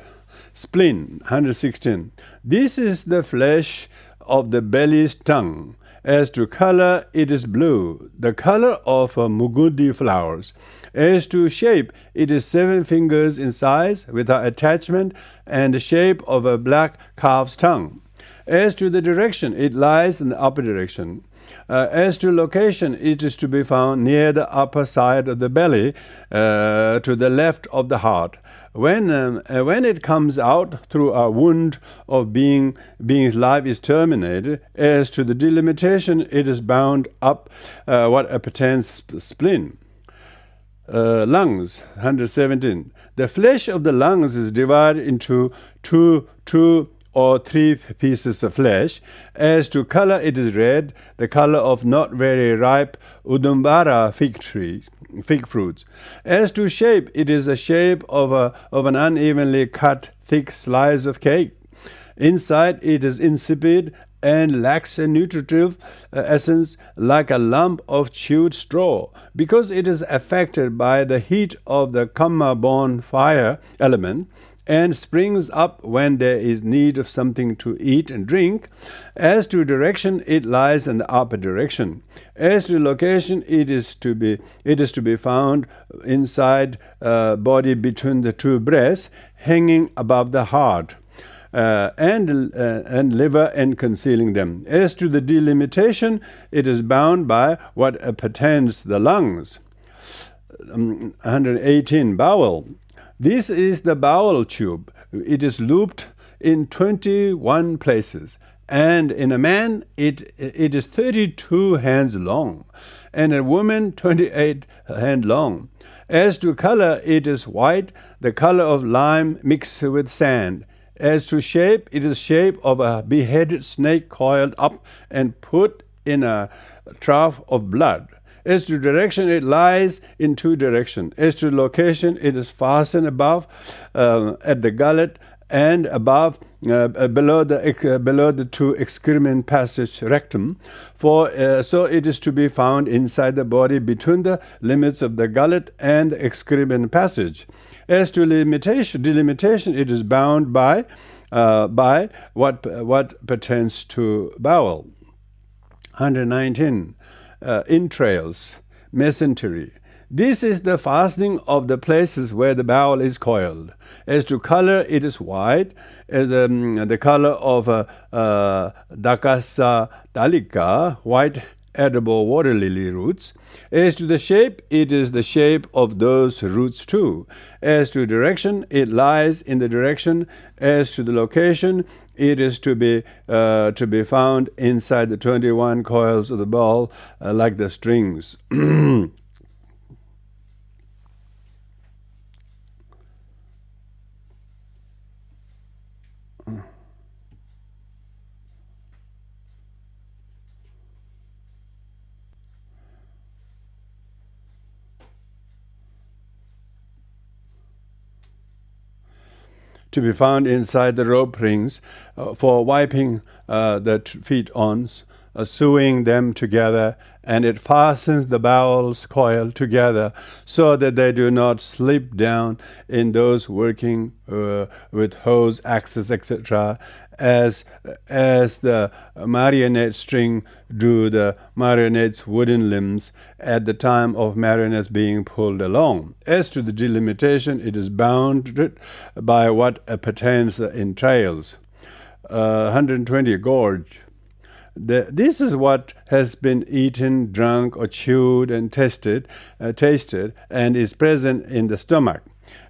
Spleen, 116. This is the flesh of the belly's tongue. As to color, it is blue, the color of mugudi flowers. As to shape, it is 7 fingers in size, without attachment, and the shape of a black calf's tongue. As to the direction, it lies in the upper direction. As to location, it is to be found near the upper side of the belly, to the left of the heart. When it comes out through a wound of being's life is terminated, as to the delimitation, it is bound up what pertains spleen. Lungs, 117. The flesh of the lungs is divided into two or 3 pieces of flesh. As to color, it is red, the color of not very ripe udumbara fig fruits. As to shape, it is the shape of an unevenly cut thick slice of cake. Inside, it is insipid and lacks a nutritive essence, like a lump of chewed straw, because it is affected by the heat of the karma-born fire element, and springs up when there is need of something to eat and drink. As to direction, it lies in the upper direction. As to location, it is to be found inside body between the 2 breasts, hanging above the heart, and liver, and concealing them. As to the delimitation, it is bound by what pertains the lungs. 118. Bowel. This is the bowel tube. It is looped in 21 places, and in a man it is 32 hands long, and a woman 28 hands long. As to color, it is white, the color of lime mixed with sand. As to shape, it is shape of a beheaded snake coiled up and put in a trough of blood. As to direction, it lies in 2 directions. As to location, it is fastened above at the gullet, and above below the 2 excrement passage rectum. So it is to be found inside the body between the limits of the gullet and the excrement passage. As to delimitation, it is bound by what pertains to bowel. 119. Entrails, mesentery. This is the fastening of the places where the bowel is coiled. As to color, it is white, the color of Dakasa dalika, white edible water lily roots. As to the shape, it is the shape of those roots too. As to direction, it lies in the direction. As to the location, it is to be found inside the 21 coils of the ball, like the strings. to be found inside the rope rings for wiping the feet on, sewing them together, and it fastens the bowels coil together so that they do not slip down in those working with hose, axes, etc., as the marionette string do the marionette's wooden limbs at the time of marionettes being pulled along. As to the delimitation, it is bounded by what pertains the entrails. 120, gorge. This is what has been eaten, drunk, or chewed and tasted, and is present in the stomach.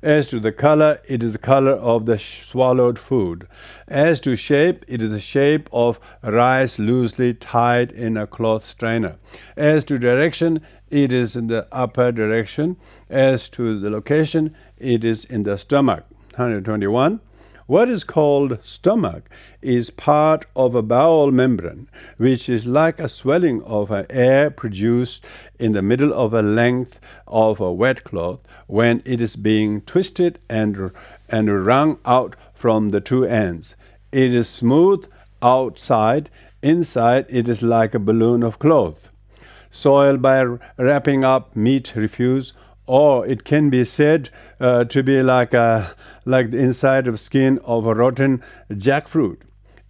As to the color, it is the color of the swallowed food. As to shape, it is the shape of rice loosely tied in a cloth strainer. As to direction, it is in the upper direction. As to the location, it is in the stomach. 121. What is called stomach is part of a bowel membrane, which is like a swelling of air produced in the middle of a length of a wet cloth when it is being twisted and wrung out from the two ends. It is smooth outside. Inside, it is like a balloon of cloth. Soiled by wrapping up meat refuse, or it can be said to be like the inside of skin of a rotten jackfruit.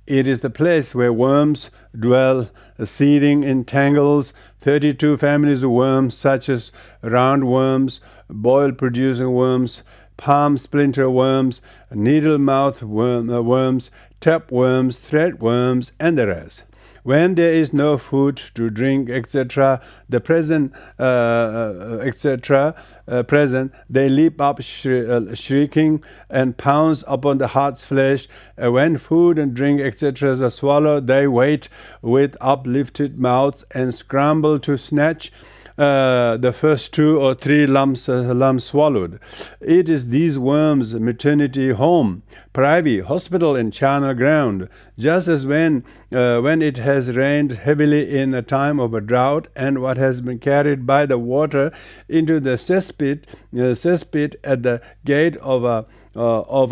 It is the place where worms dwell, seething in tangles, 32 families of worms, such as roundworms, boil-producing worms, palm splinter worms, needle-mouth worms, tapeworms, threadworms, and the rest. When there is no food to drink, etc., they leap up shrieking and pounce upon the heart's flesh. When food and drink, etc., are swallowed, they wait with uplifted mouths and scramble to snatch the first 2 or 3 lumps swallowed. It is these worms' maternity home, privy, hospital, and charnel ground. Just as when it has rained heavily in a time of a drought, and what has been carried by the water into the cesspit at the gate of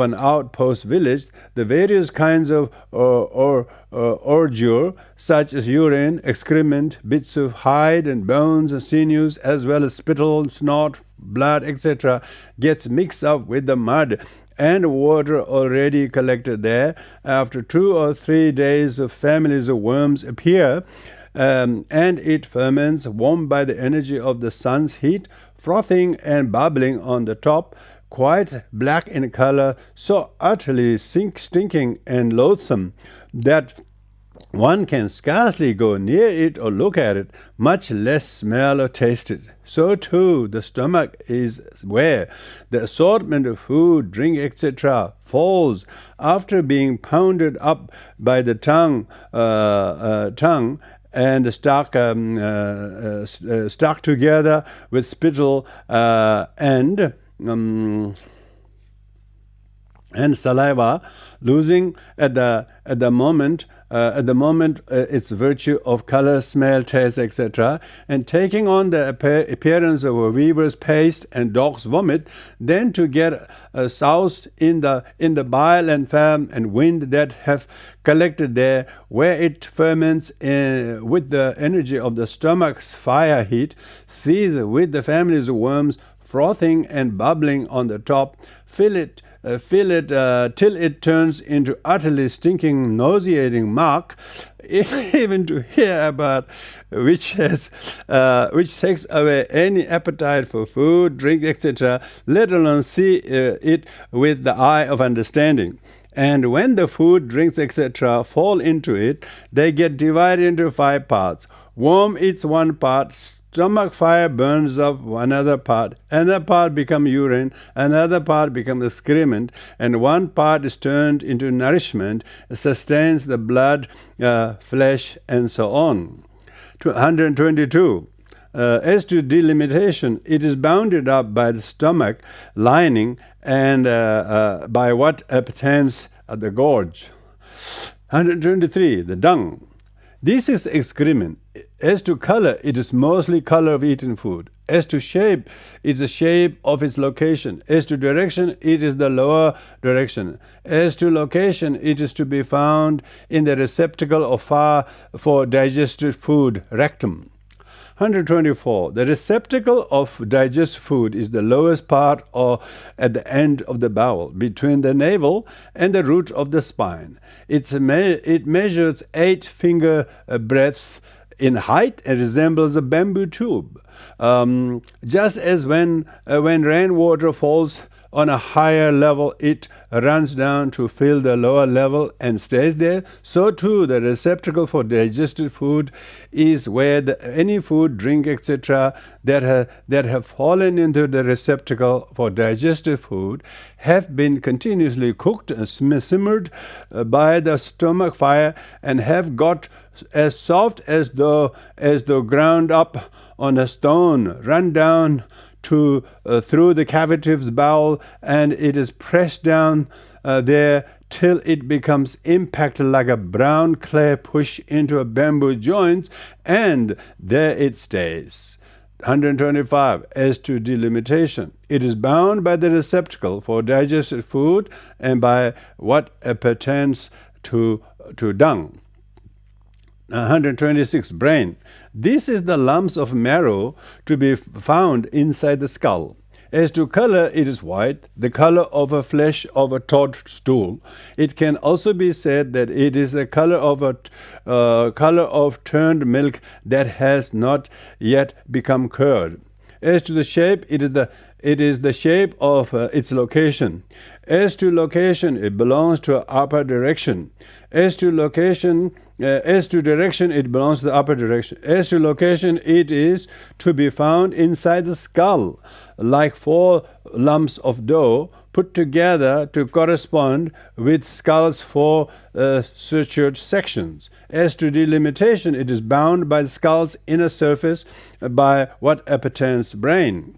an outpost village, the various kinds of ordure, such as urine, excrement, bits of hide and bones and sinews, as well as spittle, snot, blood, etc., gets mixed up with the mud and water already collected there. After 2 or 3 days, of families of worms appear, and it ferments, warmed by the energy of the sun's heat, frothing and bubbling on the top, quite black in color, so utterly stinking and loathsome that one can scarcely go near it or look at it, much less smell or taste it. So too the stomach is where the assortment of food, drink, etc. falls after being pounded up by the tongue and stuck together with spittle and saliva, losing at the moment its virtue of color, smell, taste, etc., and taking on the appearance of a weaver's paste and dog's vomit, then to get soused in the bile and phlegm and wind that have collected there, where it ferments with the energy of the stomach's fire heat, seethe with the families of worms, frothing and bubbling on the top, fill it till it turns into utterly stinking, nauseating muck, even to hear about which takes away any appetite for food, drink, etc., let alone see it with the eye of understanding. And when the food, drinks, etc., fall into it, they get divided into 5 parts. Worm eats one part, stomach fire burns up another part becomes urine, another part becomes excrement, and one part is turned into nourishment, sustains the blood, flesh, and so on. 122. As to delimitation, it is bounded up by the stomach lining and by what pertains the gorge. 123. The dung. This is excrement. As to color, it is mostly color of eaten food. As to shape, it is the shape of its location. As to direction, it is the lower direction. As to location, it is to be found in the receptacle of for digested food, rectum. 124. The receptacle of digested food is the lowest part or at the end of the bowel, between the navel and the root of the spine. It measures 8 finger breadths in height and resembles a bamboo tube. Just as when rainwater falls on a higher level, it runs down to fill the lower level and stays there. So too, the receptacle for digested food is where any food, drink, etc., that have fallen into the receptacle for digested food have been continuously cooked and simmered by the stomach fire and have got as soft as though ground up on a stone, run down through the cavitive's bowel, and it is pressed down there till it becomes impacted like a brown clay push into a bamboo joint, and there it stays. 125. As to delimitation, it is bound by the receptacle for digested food and by what pertains to dung. 126. Brain. This is the lumps of marrow to be found inside the skull. As to color, it is white, the color of a flesh of a toadstool. It can also be said that it is the color of turned milk that has not yet become curd. As to the shape, it is the shape of its location. As to location, it belongs to upper direction. As to direction, it belongs to the upper direction. As to location, it is to be found inside the skull, like 4 lumps of dough put together to correspond with skull's 4 sutured sections. As to delimitation, it is bound by the skull's inner surface by what appertains brain.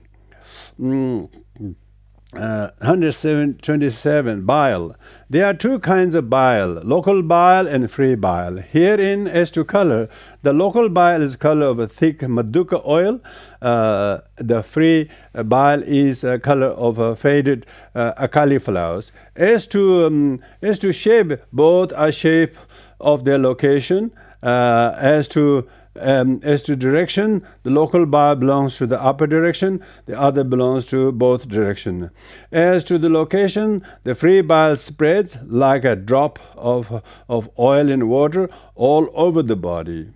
127. Bile. There are 2 kinds of bile, local bile and free bile. Herein, as to color, the local bile is color of a thick maduka oil. The free bile is color of a faded akali flowers. As to shape, both are shape of their location. As to direction, the local bile belongs to the upper direction, the other belongs to both direction. As to the location, the free bile spreads like a drop of oil in water all over the body.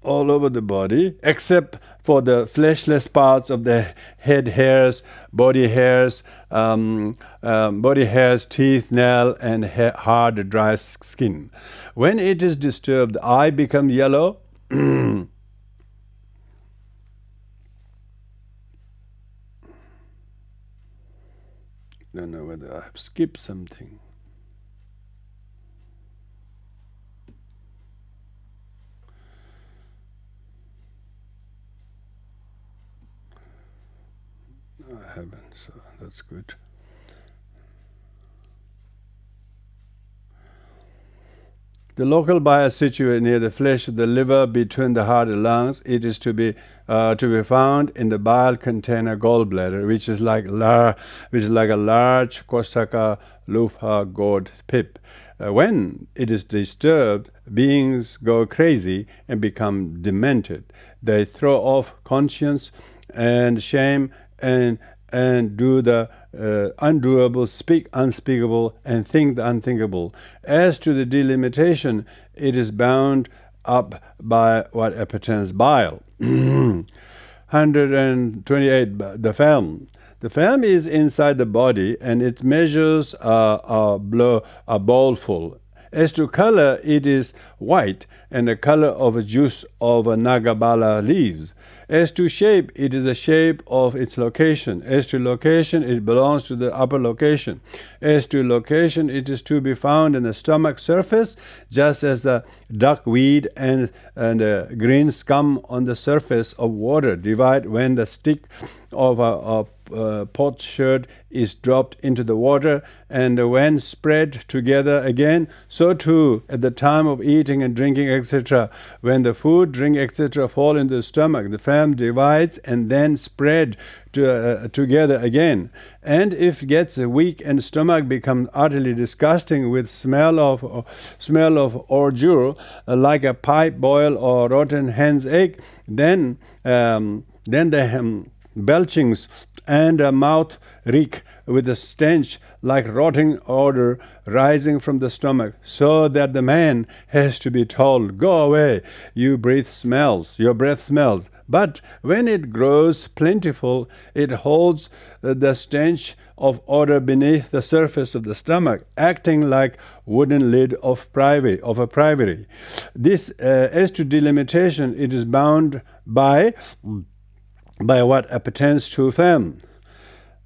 All over the body, except for the fleshless parts of the head hairs, body hairs, teeth, nail, and hard, dry skin. When it is disturbed, the eye becomes yellow. Don't know whether I have skipped something. I haven't, so that's good. The local bile is situated near the flesh of the liver, between the heart and lungs. It is to be found in the bile container gallbladder, which is like a large Kosaka loofah gourd pip. When it is disturbed, beings go crazy and become demented. They throw off conscience and shame and do the undoable, speak unspeakable, and think the unthinkable. As to the delimitation, it is bound up by what appertains bile. 128. The film. The film is inside the body, and it measures a bowlful. As to color, it is white and the color of a juice of a nagabala leaves. As to shape, it is the shape of its location. As to location, it belongs to the upper location. As to location, it is to be found in the stomach surface, just as the duckweed and green scum on the surface of water divide when the stick of a potsherd is dropped into the water, and when spread together again, so too at the time of eating and drinking, etc. When the food, drink, etc. fall into the stomach, the phlegm divides and then spread together again. And if gets weak and stomach becomes utterly disgusting with smell of ordure, like a pipe boil or rotten hen's egg, then the belchings and a mouth reek with a stench like rotting odor rising from the stomach, so that the man has to be told, "Go away, your breath smells." But when it grows plentiful, it holds the stench of odor beneath the surface of the stomach, acting like wooden lid of a privy. This, as to delimitation, it is bound by what appertains to phlegm.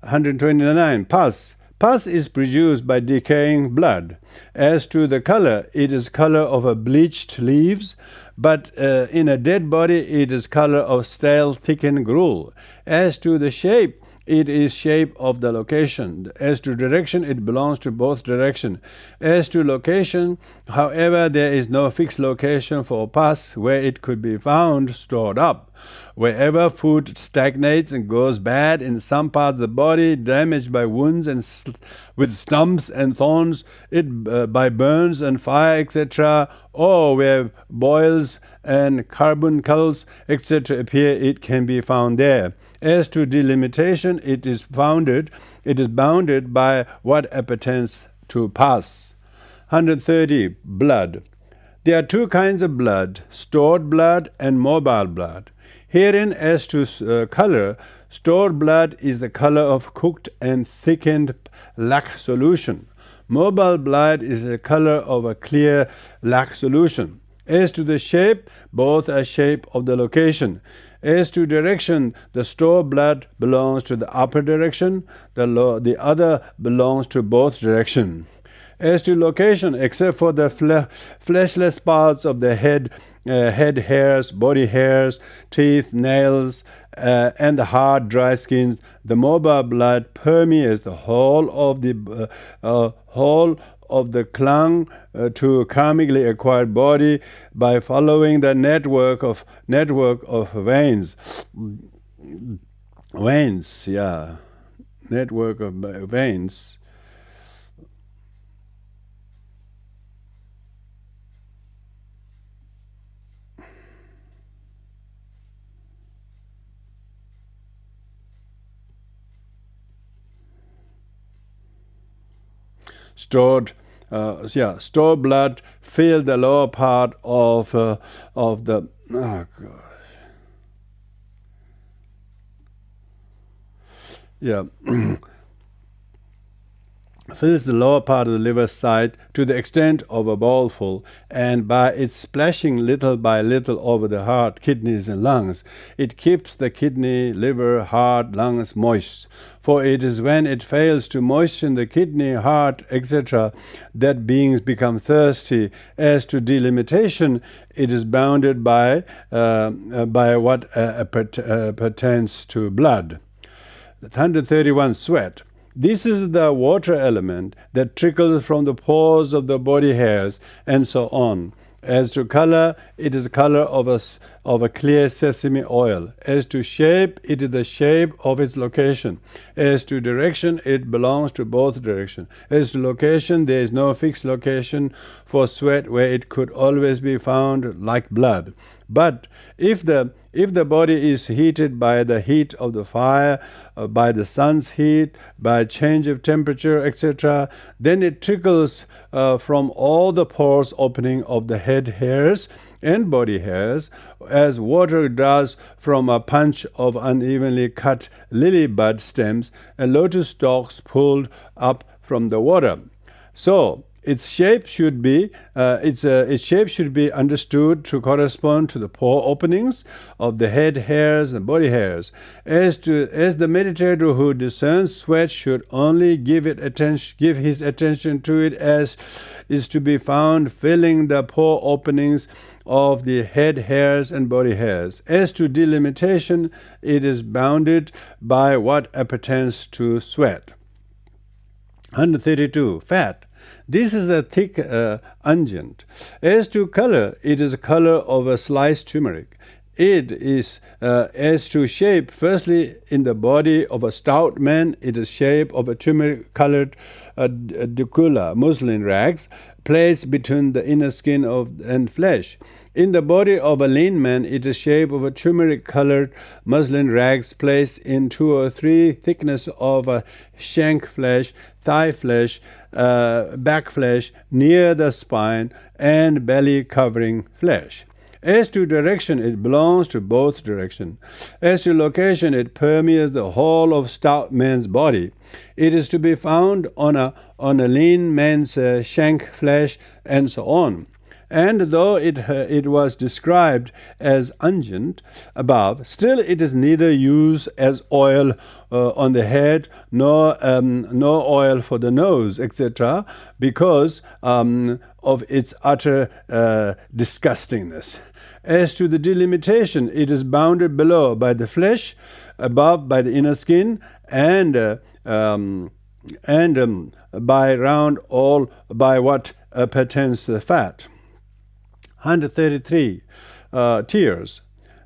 129. Pus. Pus is produced by decaying blood. As to the color, it is color of a bleached leaves, but in a dead body, it is color of stale thickened gruel. As to the shape, it is shape of the location. As to direction, it belongs to both direction. As to location, however, there is no fixed location for pus where it could be found stored up. Wherever food stagnates and goes bad in some part of the body, damaged by wounds and with stumps and thorns, by burns and fire, etc., or where boils and carbuncles, etc., appear, it can be found there. As to delimitation, it is bounded by what appertains to pus. 130. Blood. There are two kinds of blood, stored blood and mobile blood. Herein, as to color, stored blood is the color of cooked and thickened lac solution. Mobile blood is the color of a clear lac solution. As to the shape, both are shape of the location. As to direction, the stored blood belongs to the upper direction, the other belongs to both directions. As to location, except for the fleshless parts of the head hairs, body hairs, teeth, nails, and the hard, dry skin, the mobile blood permeates the whole of the clung to karmically acquired body by following the network of veins. Network of veins. Stored blood filled the lower part of the fills the lower part of the liver side to the extent of a bowlful, and by its splashing little by little over the heart, kidneys, and lungs, it keeps the kidney, liver, heart, lungs moist. For it is when it fails to moisten the kidney, heart, etc., that beings become thirsty. As to delimitation, it is bounded by what pertains to blood. 131. Sweat. This is the water element that trickles from the pores of the body hairs, and so on. As to color, it is color of a clear sesame oil. As to shape, it is the shape of its location. As to direction, it belongs to both directions. As to location, there is no fixed location for sweat where it could always be found like blood. But if the body is heated by the heat of the fire, by the sun's heat, by change of temperature, etc., then it trickles from all the pores opening of the head hairs and body hairs, as water does from a bunch of unevenly cut lily bud stems and lotus stalks pulled up from the water. So, Its shape should be understood to correspond to the pore openings of the head hairs and body hairs. As the meditator who discerns sweat should only give his attention to it as is to be found filling the pore openings of the head hairs and body hairs. As to delimitation, it is bounded by what appertains to sweat. 132. Fat. This is a thick unguent. As to color, it is the color of a sliced turmeric. It is, as to shape, firstly, in the body of a stout man, it is shape of a turmeric-colored ducula, muslin rags, placed between the inner skin and flesh. In the body of a lean man, it is shape of a turmeric-colored muslin rags placed in 2 or 3 thickness of a shank flesh, thigh flesh, back flesh, near the spine, and belly-covering flesh. As to direction, it belongs to both directions. As to location, it permeates the whole of stout man's body. It is to be found on a lean man's shank flesh, and so on. And though it was described as unguent above, still it is neither used as oil on the head nor oil for the nose, etc., because of its utter disgustingness. As to the delimitation, it is bounded below by the flesh, above by the inner skin, and by round all by what pertains to the fat. 133. Tears.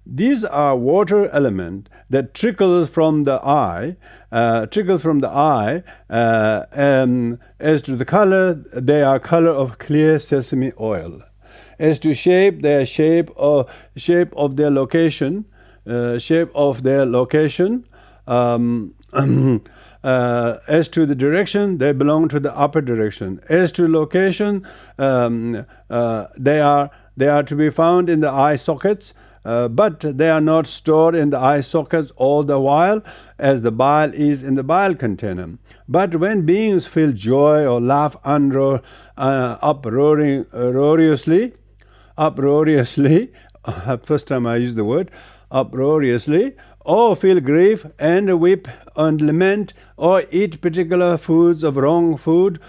These are water element that trickles from the eye. As to the color, they are color of clear sesame oil. As to shape, they are shape of their location. As to the direction, they belong to the upper direction. As to location, they are to be found in the eye sockets, but they are not stored in the eye sockets all the while, as the bile is in the bile container. But when beings feel joy or laugh uproariously, first time I use the word, uproariously, or feel grief and weep and lament, or eat particular kinds of wrong food,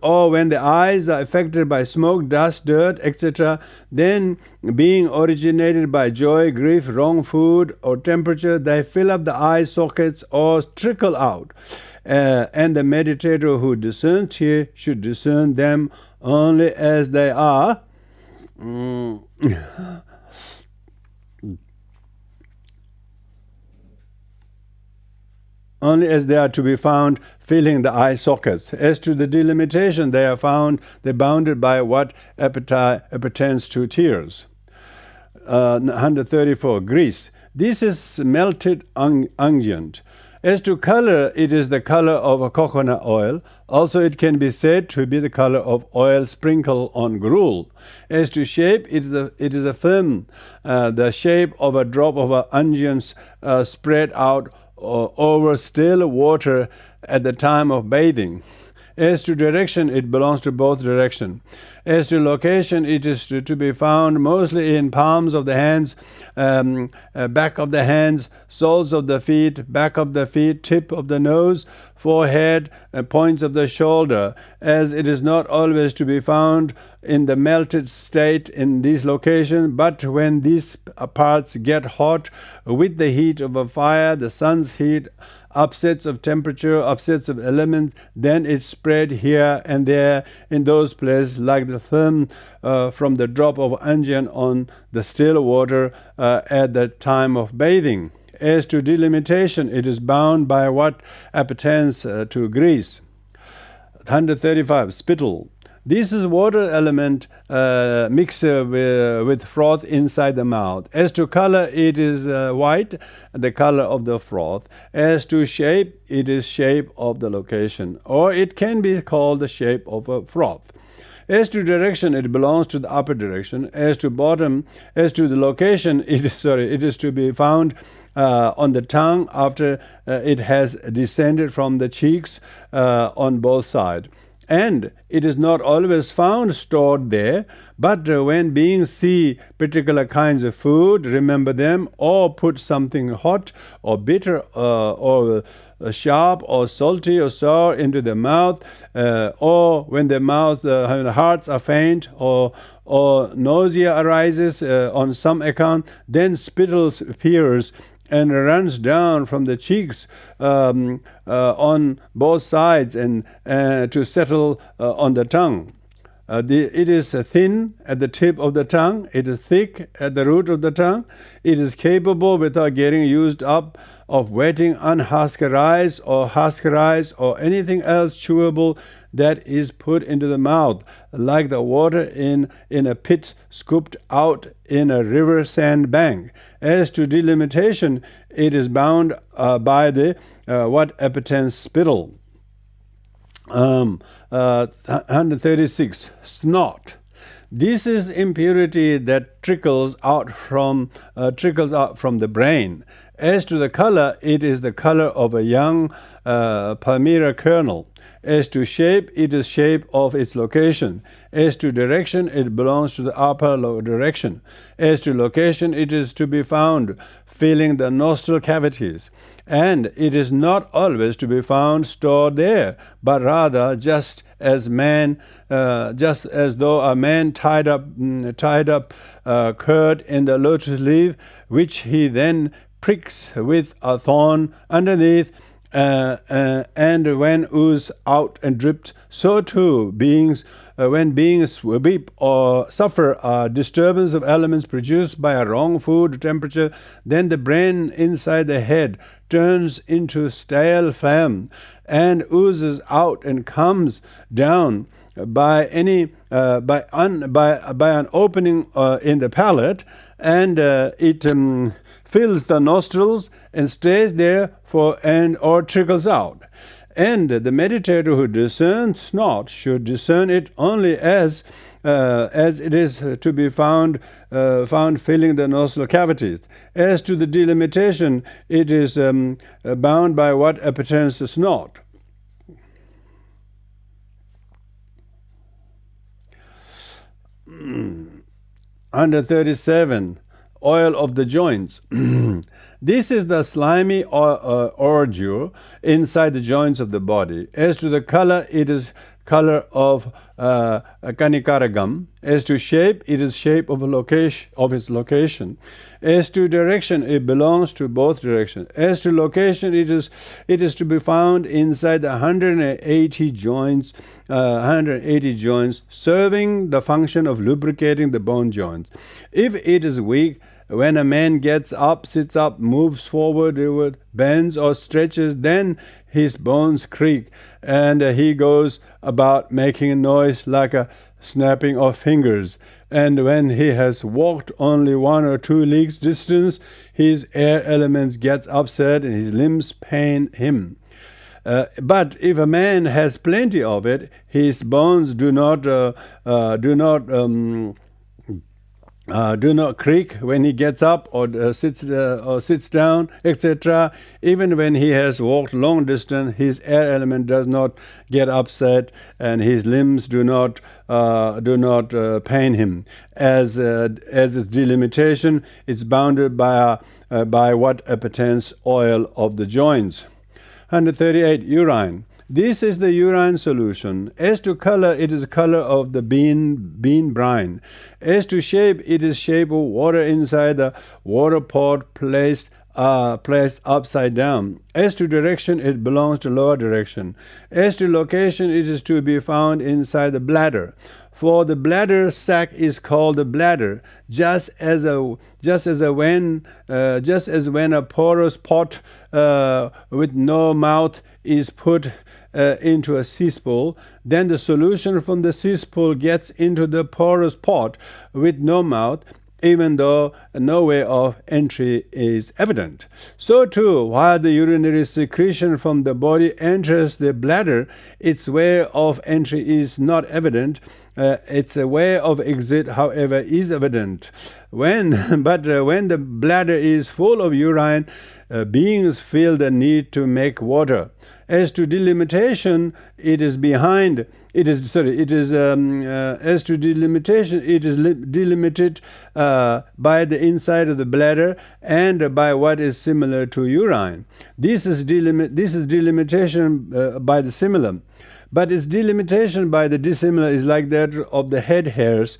or when the eyes are affected by smoke, dust, dirt, etc., then being originated by joy, grief, wrong food, or temperature, they fill up the eye sockets or trickle out. And the meditator who discerns here should discern them only as they are. Only as they are to be found filling the eye sockets. As to the delimitation, they are bounded by what appertains to tears. 134. Grease. This is melted unguent. As to color, it is the color of a coconut oil. Also, it can be said to be the color of oil sprinkled on gruel. As to shape, it is a film, the shape of a drop of unguents spread out over still water at the time of bathing. As to direction, it belongs to both directions. As to location, it is to be found mostly in palms of the hands, back of the hands, soles of the feet, back of the feet, tip of the nose, forehead, points of the shoulder, as it is not always to be found in the melted state in these locations, but when these parts get hot with the heat of a fire, the sun's heat, upsets of temperature, upsets of elements, then it's spread here and there in those places like the film from the drop of unguent on the still water at the time of bathing. As to delimitation, it is bound by what appertains to grease. 135. Spittle. This is water element mixed with froth inside the mouth. As to color, it is white, the color of the froth. As to shape, it is shape of the location, or it can be called the shape of a froth. As to direction, it belongs to the upper direction. As to bottom, as to the location, it is to be found on the tongue after it has descended from the cheeks on both sides. and it is not always found stored there, but when beings see particular kinds of food, remember them, or put something hot or bitter or sharp or salty or sour into the mouth, or when the hearts are faint, or nausea arises on some account, then spittle appears and runs down from the cheeks on both sides and to settle on the tongue. It is thin at the tip of the tongue. It is thick at the root of the tongue. It is capable, without getting used up, of wetting unhusked rice or anything else chewable that is put into the mouth, like the water in a pit scooped out in a river sand bank. As to delimitation, it is bound by the what appetence spittle. 136. Snot. This is impurity that trickles out from the brain. As to the color, it is the color of a young palmyra kernel. As to shape, it is shape of its location. As to direction, it belongs to the upper direction. As to location, it is to be found filling the nostril cavities. And it is not always to be found stored there, but rather just as though a man tied up curd in the lotus leaf, which he then pricks with a thorn underneath, and when ooze out and dripped, so too when beings weep or suffer a disturbance of elements produced by a wrong food temperature, then the brain inside the head turns into stale phlegm and oozes out and comes down by an opening in the palate, and it fills the nostrils and stays there or trickles out. And the meditator who discerns not should discern it only as it is to be found filling the nostril cavities. As to the delimitation, it is bound by what appertains is not. Under 37. Oil of the joints. This is the slimy ordure inside the joints of the body. As to the color, it is color of kanikaragam. As to shape, it is shape of its location. As to direction, it belongs to both directions. As to location, it is to be found inside the 180 joints, serving the function of lubricating the bone joints. If it is weak, when a man gets up, sits up, moves forward, bends or stretches, then his bones creak, and he goes about making a noise like a snapping of fingers. And when he has walked only 1 or 2 leagues distance, his air elements gets upset and his limbs pain him. But if a man has plenty of it, his bones do not creak when he gets up or sits down, etc. Even when he has walked long distance, his air element does not get upset, and his limbs do not pain him. As its delimitation, it's bounded by what appertains oil of the joints. 138. Urine. This is the urine solution. As to color, it is color of the bean brine. As to shape, it is shape of water inside the water pot placed upside down. As to direction, it belongs to lower direction. As to location, it is to be found inside the bladder. For the bladder sac is called the bladder, just as when a porous pot with no mouth is put into a cesspool, then the solution from the cesspool gets into the porous pot with no mouth, even though no way of entry is evident. So too, while the urinary secretion from the body enters the bladder, its way of entry is not evident, its a way of exit, however, is evident. When the bladder is full of urine, beings feel the need to make water. As to delimitation, as to delimitation, it is delimited by the inside of the bladder and by what is similar to urine. This is delimitation by the similar. But its delimitation by the dissimilar is like that of the head hairs.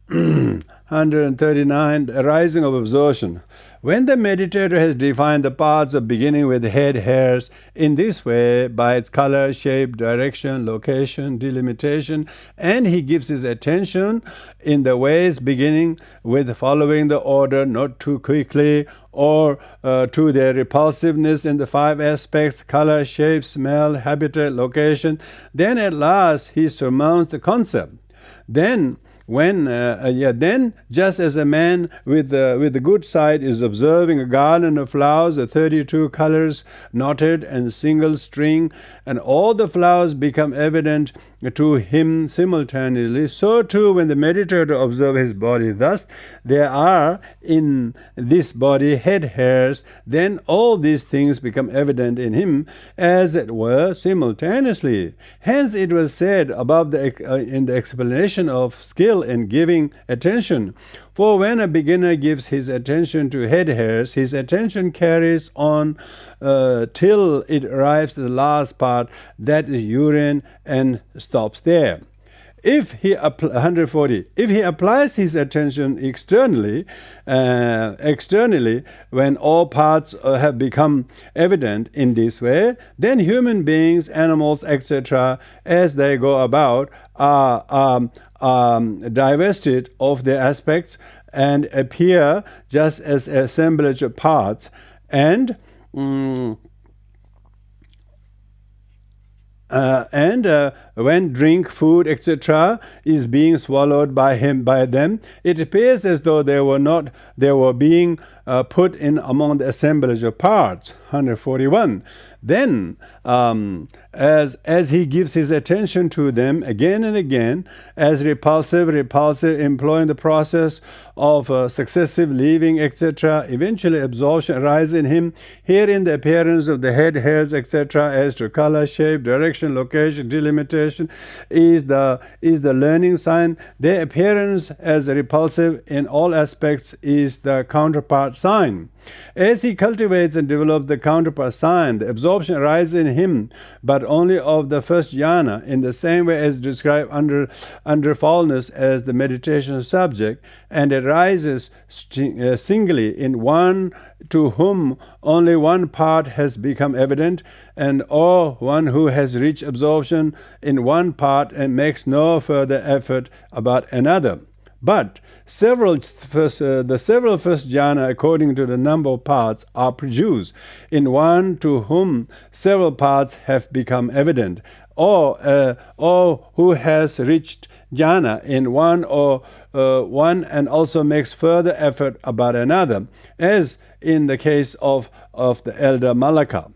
139. Arising of absorption. When the meditator has defined the parts of beginning with head hairs in this way, by its color, shape, direction, location, delimitation, and he gives his attention in the ways beginning with following the order, not too quickly, or to their repulsiveness in the 5 aspects, color, shape, smell, habitat, location, then at last he surmounts the concept. Then, just as a man with the good side is observing a garland of flowers, 32 colors, knotted and single string, and all the flowers become evident to him simultaneously, so too when the meditator observes his body. Thus, there are in this body head hairs, then all these things become evident in him, as it were, simultaneously. Hence it was said above in the explanation of skill in giving attention. For when a beginner gives his attention to head hairs, his attention carries on till it arrives at the last part, that is urine, and stops there. If he 140, if he applies his attention externally, when all parts have become evident in this way, then human beings, animals, etc., as they go about, are divested of their aspects and appear just as assemblage of parts, and when drink, food, etc., is being swallowed by them, it appears as though they were being put in among the assemblage of parts. 141. Then, as he gives his attention to them again and again, as repulsive, employing the process of successive leaving, etc., eventually absorption arises in him. Herein the appearance of the head hairs, etc., as to color, shape, direction, location, delimitation, is the learning sign. Their appearance as repulsive in all aspects is the counterpart sign. As he cultivates and develops the counterpart sign, the absorption arises in him, but only of the first jhana, in the same way as described under foulness as the meditation subject, and it arises singly in one to whom only one part has become evident, or one who has reached absorption in one part and makes no further effort about another. But the several first jhana, according to the number of parts, are produced in one to whom several parts have become evident, or who has reached jhana in one and also makes further effort about another, as in the case of the elder Malaka.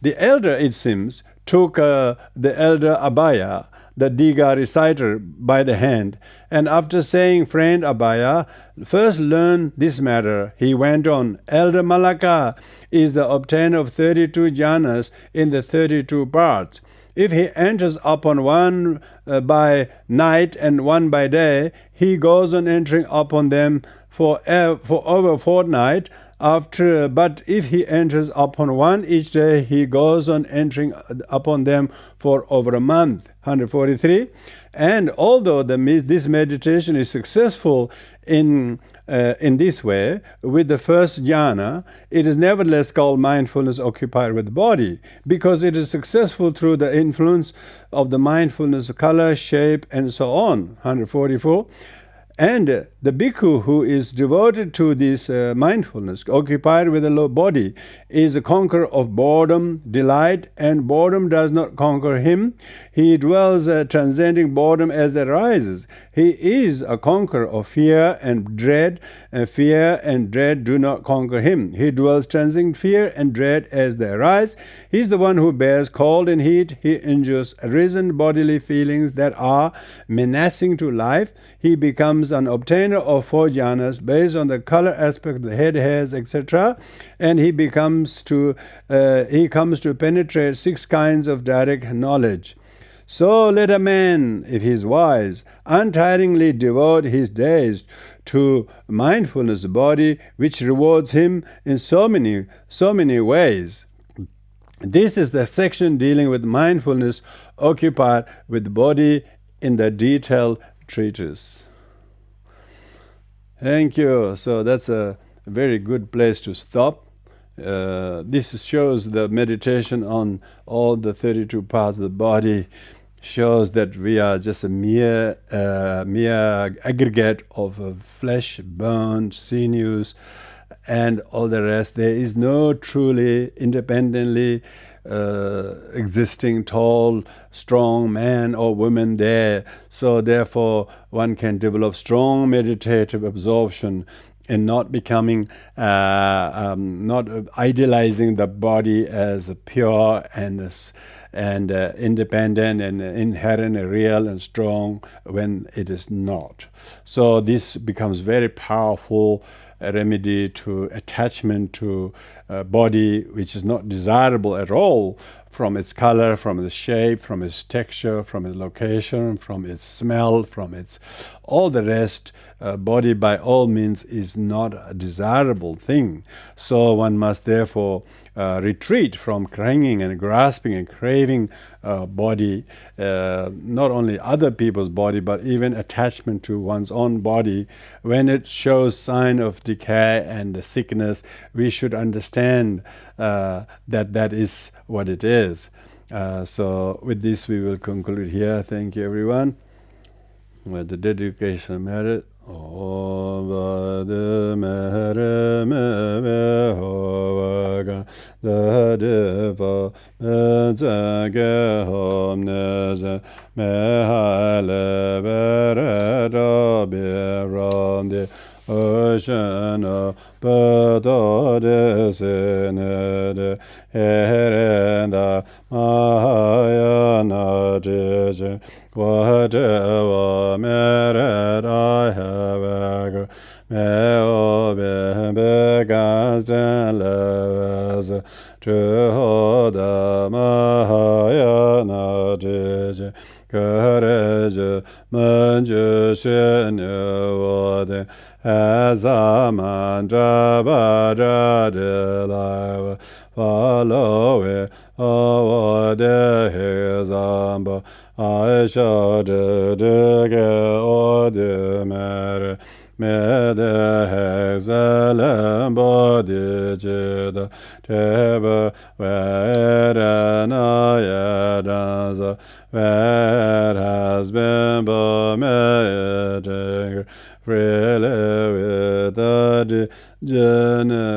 The elder, it seems, took the elder Abhaya, the Diga reciter, by the hand, and after saying, "Friend Abhaya, first learn this matter," he went on. Elder Malaka is the obtainer of 32 jhanas in the 32 parts. If he enters upon one by night and one by day, he goes on entering upon them for over a fortnight. But if he enters upon one each day, he goes on entering upon them for over a month. 143. And although this meditation is successful in this way, with the first jhana, it is nevertheless called mindfulness occupied with the body, because it is successful through the influence of the mindfulness of color, shape, and so on. 144. And The bhikkhu who is devoted to this mindfulness, occupied with the body, is a conqueror of boredom, delight, and boredom does not conquer him. He dwells transcending boredom as it arises. He is a conqueror of fear and dread, and fear and dread do not conquer him. He dwells transcending fear and dread as they arise. He is the one who bears cold and heat. He endures arisen bodily feelings that are menacing to life. He becomes an obtainer of 4 jhanas based on the color aspect of the head, hairs, etc. And he comes to penetrate 6 kinds of direct knowledge. So let a man, if he is wise, untiringly devote his days to mindfulness body, which rewards him in so many ways. This is the section dealing with mindfulness occupied with body in the detailed treatise. Thank you. So that's a very good place to stop. This shows the meditation on all the 32 parts of the body, shows that we are just a mere aggregate of flesh, bones, sinews, and all the rest. There is no truly independently existing tall, strong man or woman there. So therefore, one can develop strong meditative absorption and not becoming, not idealizing the body as pure and independent and inherent, real and strong when it is not. So this becomes very powerful remedy to attachment to body which is not desirable at all, from its color, from its shape, from its texture, from its location, from its smell, from its all the rest. Body by all means is not a desirable thing. So one must therefore retreat from clinging and grasping and craving body, not only other people's body, but even attachment to one's own body. When it shows sign of decay and sickness, we should understand that is what it is. So with this we will conclude here. Thank you everyone. With the dedication merit. Om Vade Mere Me Hovaga Deva Mezage Hom Neze Mehale Vereda Bironde Oceana Bada Desenede Herenda Mahayana Jeje Whatever merit I have ever Meo Begas and Levas Choedak Mahayana Jeje Courage Manje Shenyavade as a mantra Bhadra de life follow it over the hills I shall dig all the matter may the excellent body jida teba where an ayadans where has been permitted freely with the generous